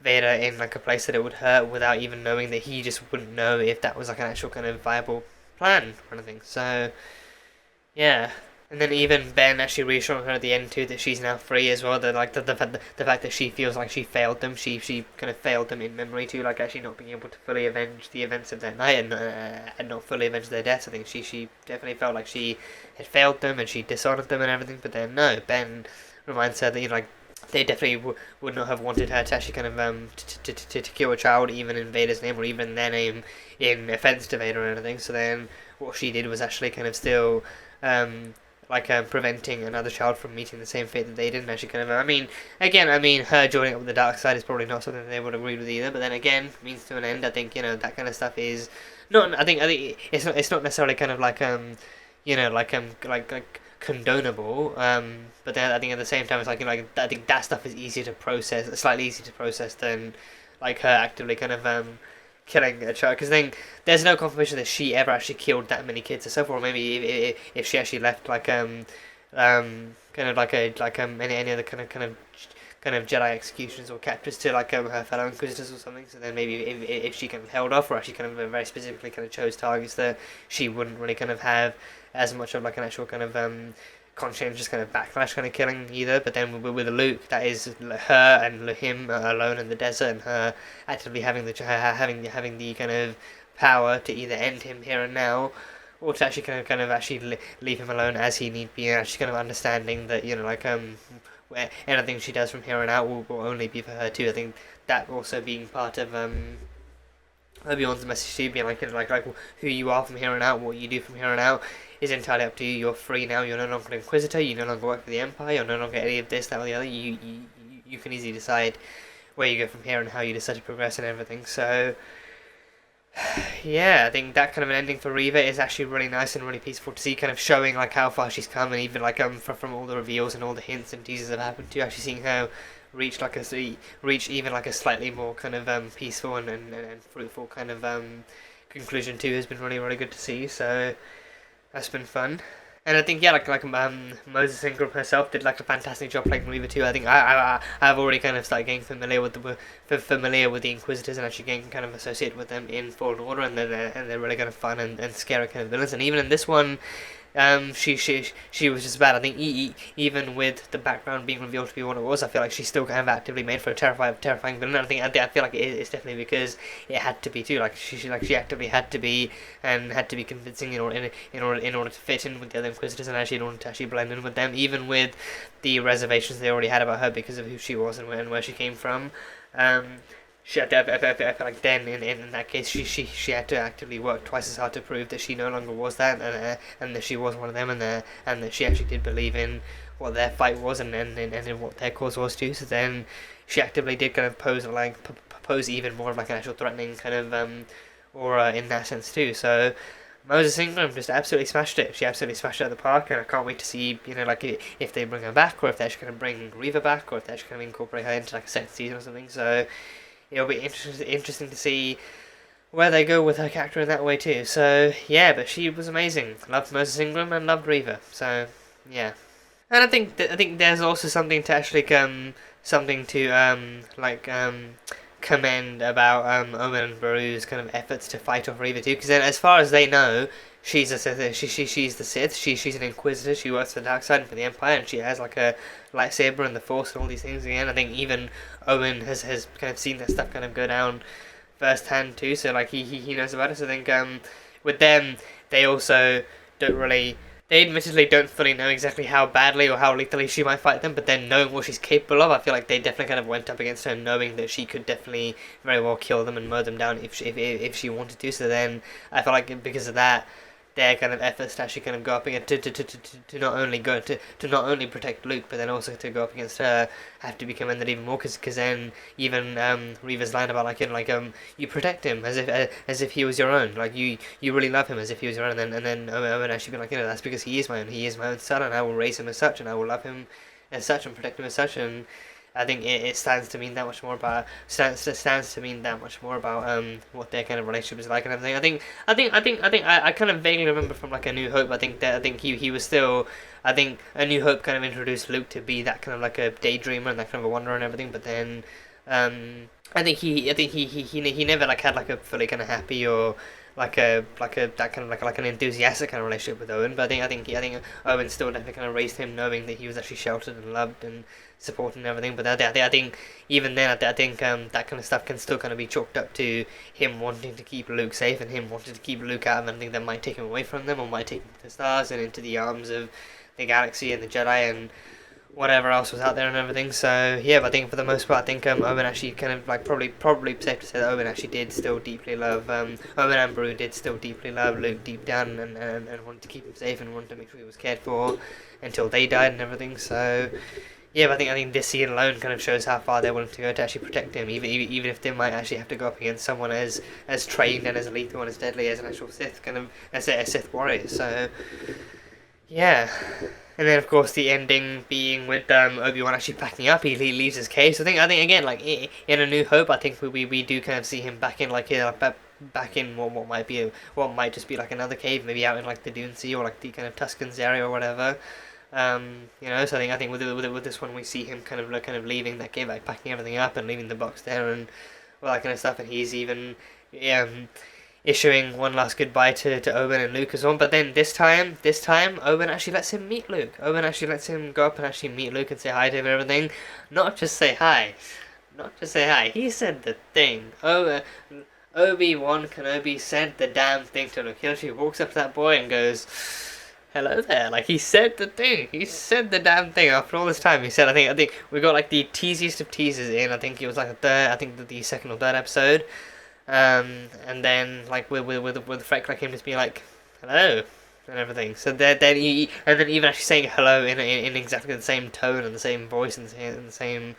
Vader in like a place that it would hurt, without even knowing that he just wouldn't know if that was like an actual kind of viable plan or anything. So yeah. And then even Ben actually reassuring her at the end too that she's now free as well. That like the fact that she feels like she failed them, she kind of failed them in memory too, like actually not being able to fully avenge the events of that night and not fully avenge their deaths. I think she definitely felt like she had failed them and she dishonored them and everything. But then no, Ben reminds her that, you know, like they definitely would not have wanted her to actually kind of to kill a child, even in Vader's name, or even their name, in offense to Vader or anything. So then what she did was actually kind of still preventing another child from meeting the same fate that they did. And actually kind of, I mean, her joining up with the dark side is probably not something that they would agree with either. But then again, means to an end. I think, you know, that kind of stuff is not. I think it's not necessarily kind of like condonable. But then I think at the same time, it's like, you know, like I think that stuff is slightly easier to process than like her actively kind of killing a child, because then there's no confirmation that she ever actually killed that many kids herself, or maybe if she actually left like any other kind of Jedi executions or captures to like her fellow Inquisitors or something. So then maybe if she kind of held off, or actually kind of very specifically kind of chose targets that she wouldn't really kind of have as much of like an actual kind of conscientious kind of backlash kind of killing either. But then with Luke, that is her and him alone in the desert, and her actively having the kind of power to either end him here and now, or to actually kind of actually leave him alone as he need be, and actually kind of understanding that, you know, like where anything she does from here on out will only be for her too. I think that also being part of Obi-Wan's message to you, being like who you are from here on out, what you do from here on out, is entirely up to you. You're free now. You're no longer an Inquisitor. You no longer work for the Empire. You're no longer any of this, that, or the other. You can easily decide where you go from here and how you decide to progress and everything. So yeah, I think that kind of an ending for Reva is actually really nice and really peaceful to see, kind of showing like how far she's come, and even like from all the reveals and all the hints and teasers that have happened to, actually seeing her reach even like a slightly more kind of peaceful and fruitful kind of conclusion too, has been really, really good to see. So that's been fun. And I think, yeah, Moses Ingram herself did like a fantastic job playing Reva too. I think I've already kind of started getting familiar with the Inquisitors, and actually getting kind of associated with them in Fallen Order, and they're really kind of fun and scary kind of villains. And even in this one, she was just bad. I think even with the background being revealed to be what it was, I feel like she's still kind of actively made for a terrifying villain. I feel like it's definitely because it had to be too. Like she actively had to be, and had to be convincing in order to fit in with the other Inquisitors, and actually in order to actually blend in with them, even with the reservations they already had about her because of who she was and where she came from. I feel like then in that case she had to actively work twice as hard to prove that she no longer was that, and that she was one of them, and that she actually did believe in what their fight was and in what their cause was too. So then she actively did kind of pose even more of like an actual threatening kind of aura in that sense too. So Moses Ingram just absolutely smashed it. She absolutely smashed it at the park, and I can't wait to see, like if they bring her back, or if they're actually going to bring Reva back, or if they're actually going to incorporate her into like a second season or something. So it'll be interesting to see where they go with her character in that way too. So yeah, but she was amazing. Loved Moses Ingram and loved Reva. So yeah, and I think there's also something to actually commend about Owen and Beru's kind of efforts to fight off Reva too, because then as far as they know, she's a Sith. She's the Sith. She's an Inquisitor. She works for the dark side and for the Empire, and she has like a lightsaber and the Force and all these things again. I think even Owen has kind of seen that stuff kind of go down firsthand too, so like he knows about it. So I think with them, they also don't really. They admittedly don't fully know exactly how badly or how lethally she might fight them, but then knowing what she's capable of, I feel like they definitely kind of went up against her, knowing that she could definitely very well kill them and mow them down if she wanted to. So then I feel like because of that, their kind of efforts to actually kind of go up against to not only protect Luke, but then also to go up against her have to be commended even more, because then even Reva's line about you protect him as if he was your own, like you really love him as if he was your own, and then Owen actually be like, that's because he is my own son, and I will raise him as such, and I will love him as such and protect him as such. And I think it stands to mean that much more about what their kind of relationship is like and everything. I kind of vaguely remember from like A New Hope. I think he was still. I think A New Hope kind of introduced Luke to be that kind of like a daydreamer and that kind of a wanderer and everything. But then I think he never like had like a fully kind of happy or like an enthusiastic kind of relationship with Owen. But I think Owen still definitely kind of raised him knowing that he was actually sheltered and loved and supported and everything. But I think even then I think that kind of stuff can still kind of be chalked up to him wanting to keep Luke safe and him wanting to keep Luke out of anything that might take him away from them or might take him to the stars and into the arms of the galaxy and the Jedi and whatever else was out there and everything. So yeah, but I think for the most part, I think Owen actually kind of like probably safe to say that Owen actually did still deeply love Owen and Beru did still deeply love Luke deep down and wanted to keep him safe and wanted to make sure he was cared for until they died and everything. So yeah, but I think this scene alone kind of shows how far they're willing to go to actually protect him, even if they might actually have to go up against someone as trained and as lethal and as deadly as an actual Sith, kind of as a Sith warrior. So yeah. And then, of course, the ending being with Obi-Wan actually packing up. He leaves his cave. So I think again, like in A New Hope, I think we do kind of see him back in like back in what might just be like another cave, maybe out in like the Dune Sea or like the kind of Tuscans area or whatever. So I think with this one we see him kind of leaving that cave, like packing everything up and leaving the box there and all that kind of stuff. And he's even issuing one last goodbye to Owen and Luke as well. But then this time, Owen actually lets him meet Luke. Owen actually lets him go up and actually meet Luke and say hi to him and everything. Not just say hi. He said the thing. Obi-Wan Kenobi said the damn thing to Luke. He actually walks up to that boy and goes, hello there. Like, he said the thing. He said the damn thing after all this time. He said, I think we got like the teasiest of teasers in. I think it was like the second or third episode. And then like with Freck like him just being like hello and everything. So then even actually saying hello in exactly the same tone and the same voice and the same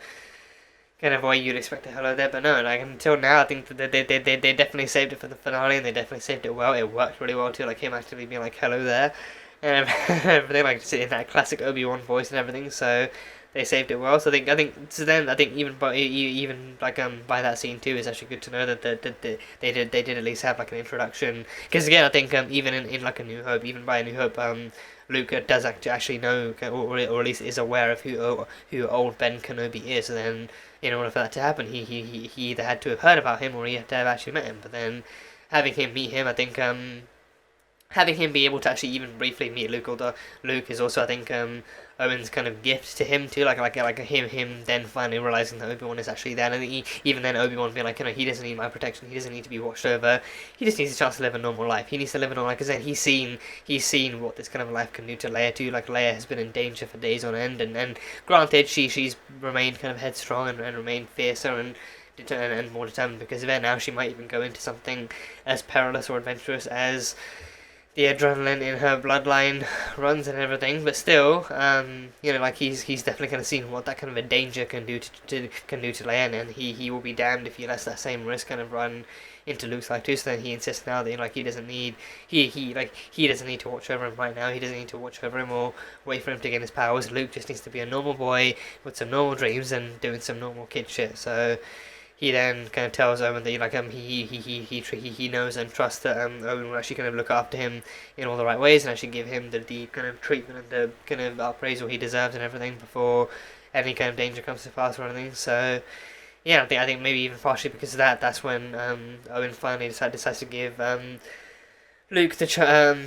kind of way you'd expect a hello there. But no, like until now, I think that they definitely saved it for the finale and they definitely saved it well. It worked really well too. Like him actually being like hello there and everything, like just in that classic Obi-Wan voice and everything. So they saved it well. So I think even by that scene too, it's actually good to know that they did at least have like an introduction. Because again, I think even in like A New Hope, even by A New Hope, Luke does actually know, or at least is aware of who old Ben Kenobi is. So then, in order for that to happen, he either had to have heard about him or he had to have actually met him. But then having him meet him, I think having him be able to actually even briefly meet Luke, although Luke is also, I think, Owen's kind of gift to him too, like him then finally realizing that Obi-Wan is actually there, and even then Obi-Wan being like, he doesn't need my protection, he doesn't need to be watched over, he just needs a chance to live a normal life. He needs to live a normal life, because then he's seen what this kind of life can do to Leia too. Like Leia has been in danger for days on end, and granted she's remained kind of headstrong and remained fiercer and more determined because of it. Now she might even go into something as perilous or adventurous as the adrenaline in her bloodline runs and everything, but still, you know, like he's definitely kind of seen what that kind of a danger can do to Leia, and he will be damned if he lets that same risk kind of run into Luke's life too. So then he insists now that, you know, like he doesn't need to watch over him right now. He doesn't need to watch over him or wait for him to gain his powers. Luke just needs to be a normal boy with some normal dreams and doing some normal kid shit. So he then kind of tells Owen that he knows and trusts that Owen will actually kind of look after him in all the right ways and actually give him the kind of treatment and the kind of appraisal he deserves and everything before any kind of danger comes to pass or anything. So yeah, I think maybe even partially because of that, that's when Owen finally decides to give Luke decides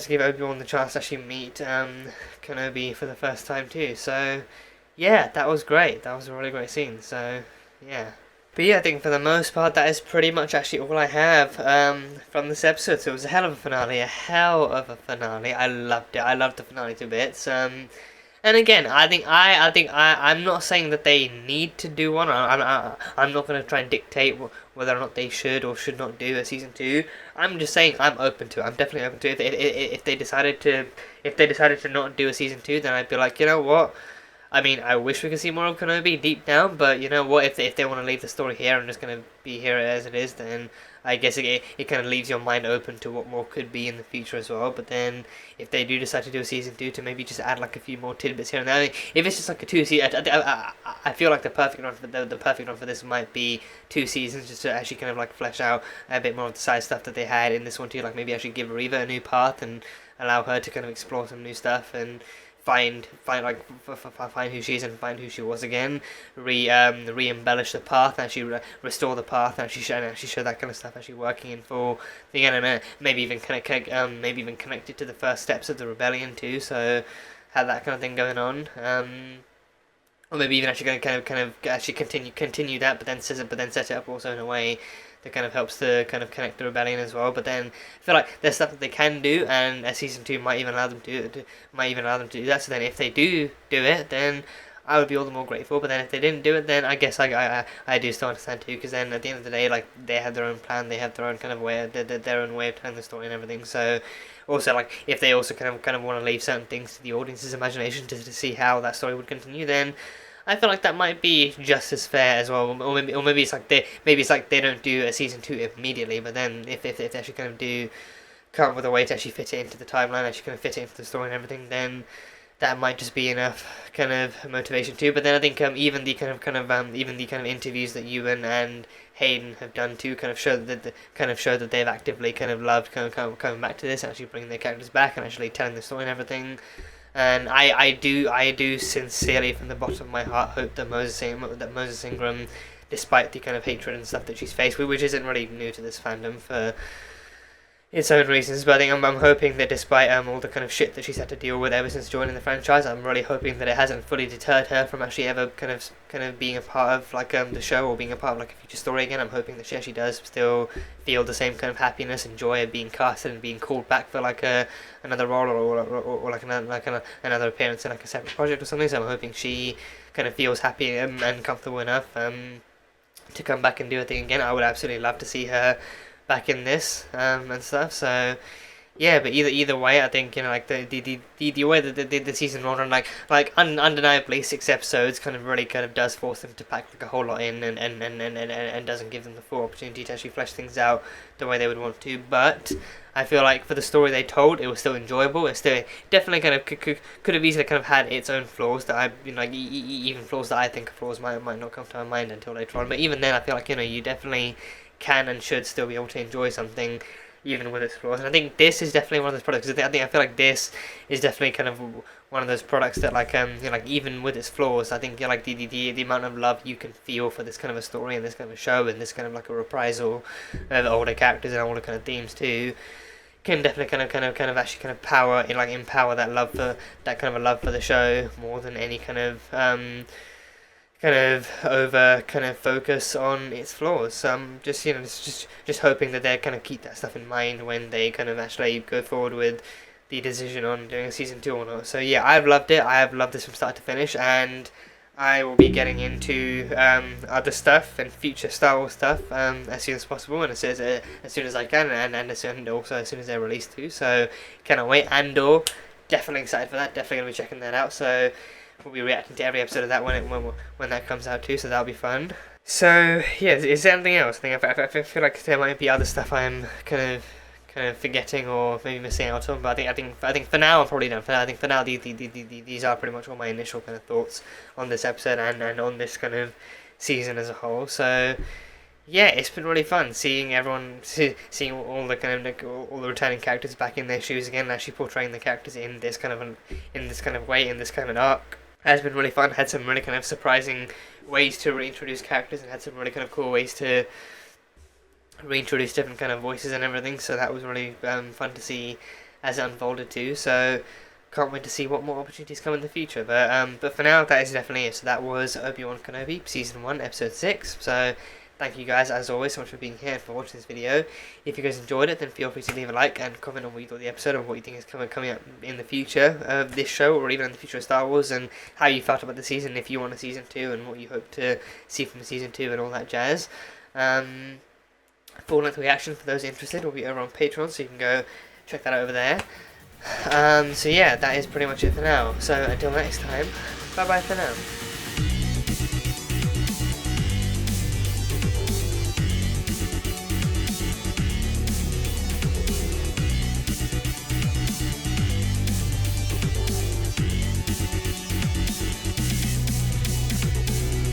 to give Obi-Wan the chance to actually meet Kenobi for the first time too. So yeah, that was great. That was a really great scene. So yeah. But yeah, I think for the most part that is pretty much actually all I have from this episode. So it was a hell of a finale, I loved it. I loved the finale to bits. And again, I'm not saying that they need to do one. I'm not going to try and dictate whether or not they should or should not do a season 2. I'm just saying I'm open to it. I'm definitely open to it. If they decided to not do a season 2, then I'd be like, you know what? I mean, I wish we could see more of Kenobi deep down, but you know what? If they want to leave the story here and just going to be here as it is, then I guess it kind of leaves your mind open to what more could be in the future as well. But then, if they do decide to do a season 2, to maybe just add like a few more tidbits here and there. I mean, if it's just like a 2 season, I feel like the perfect run for this might be 2 seasons, just to actually kind of like flesh out a bit more of the side stuff that they had in this one too. Like maybe actually give Reva a new path and allow her to kind of explore some new stuff and find who she is and find who she was again, re-embellish the path, actually restore the path, and actually show that kind of stuff actually working in full thing, and maybe even connect it to the first steps of the rebellion too. So have that kind of thing going on. Or maybe even actually going to kind of actually continue that, but then set it up also in a way that kind of helps to kind of connect the rebellion as well. But then I feel like there's stuff that they can do, and a season 2 might even allow them to do that. So then if they do it, then I would be all the more grateful. But then if they didn't do it, then I guess I do still understand too, because then at the end of the day, like, they have their own plan, they have their own kind of way, their own way of telling the story and everything. So also, like, if they also kind of want to leave certain things to the audience's imagination to see how that story would continue, then I feel like that might be just as fair as well. Or maybe it's like they don't do a season 2 immediately, but then if they actually kind of do come up with a way to actually fit it into the timeline, actually kind of fit it into the story and everything, then that might just be enough kind of motivation too. But then I think even the kind of interviews that Ewan and Hayden have done too kind of show that they've actively kind of loved coming back to this, actually bringing their characters back and actually telling the story and everything. And I do sincerely, from the bottom of my heart, hope that Moses Ingram, despite the kind of hatred and stuff that she's faced with, which isn't really new to this fandom for its own reasons, but I think I'm hoping that despite all the kind of shit that she's had to deal with ever since joining the franchise, I'm really hoping that it hasn't fully deterred her from actually ever kind of being a part of like the show or being a part of like a future story again. I'm hoping that she actually does still feel the same kind of happiness and joy of being casted and being called back for like another role or like another appearance in like a separate project or something. So I'm hoping she kind of feels happy and comfortable enough to come back and do a thing again. I would absolutely love to see her back in this and stuff. So yeah, but either way, I think, you know, like the way that the season rolled on, like undeniably 6 episodes kind of does force them to pack like a whole lot in and doesn't give them the full opportunity to actually flesh things out the way they would want to. But I feel like for the story they told, it was still enjoyable. It still definitely kind of could have easily kind of had its own flaws that even flaws that I think are flaws might not come to my mind until later on. But even then, I feel like, you know, you definitely can and should still be able to enjoy something even with its flaws. And I think this is definitely one of those products. I feel like this is definitely kind of one of those products that like you know, like even with its flaws, I think, you know, like the amount of love you can feel for this kind of a story and this kind of a show and this kind of like a reprisal of older characters and older kind of themes too, can definitely kind of actually kind of empower that love for that kind of a love for the show more than any kind of over focus on its flaws. So I'm just, you know, just hoping that they kind of keep that stuff in mind when they kind of actually go forward with the decision on doing a season 2 or not. So yeah, I've loved it. I have loved this from start to finish, and I will be getting into other stuff and future Star Wars stuff as soon as possible and as soon as I can, and also as soon as they're released too. So cannot wait. Andor, definitely excited for that. Definitely gonna be checking that out. So we'll be reacting to every episode of that when that comes out too. So that'll be fun. So yeah, is there anything else? I feel like there might be other stuff I'm kind of forgetting or maybe missing out on, but I think for now I'm probably done. I think for now these are pretty much all my initial kind of thoughts on this episode and on this kind of season as a whole. So yeah, it's been really fun seeing everyone, seeing all the kind of all the returning characters back in their shoes again, and actually portraying the characters in this kind of way, in this kind of an arc. Has been really fun. Had some really kind of surprising ways to reintroduce characters, and had some really kind of cool ways to reintroduce different kind of voices and everything. So that was really fun to see as it unfolded too. So can't wait to see what more opportunities come in the future. But for now, that is definitely it. So that was Obi-Wan Kenobi, Season 1, Episode 6. So thank you guys, as always, so much for being here and for watching this video. If you guys enjoyed it, then feel free to leave a like and comment on what you thought of the episode and what you think is coming up in the future of this show, or even in the future of Star Wars, and how you felt about the season, if you want a Season 2, and what you hope to see from Season 2 and all that jazz. Full-length reaction for those interested will be over on Patreon, so you can go check that out over there. So yeah, that is pretty much it for now. So until next time, bye bye for now.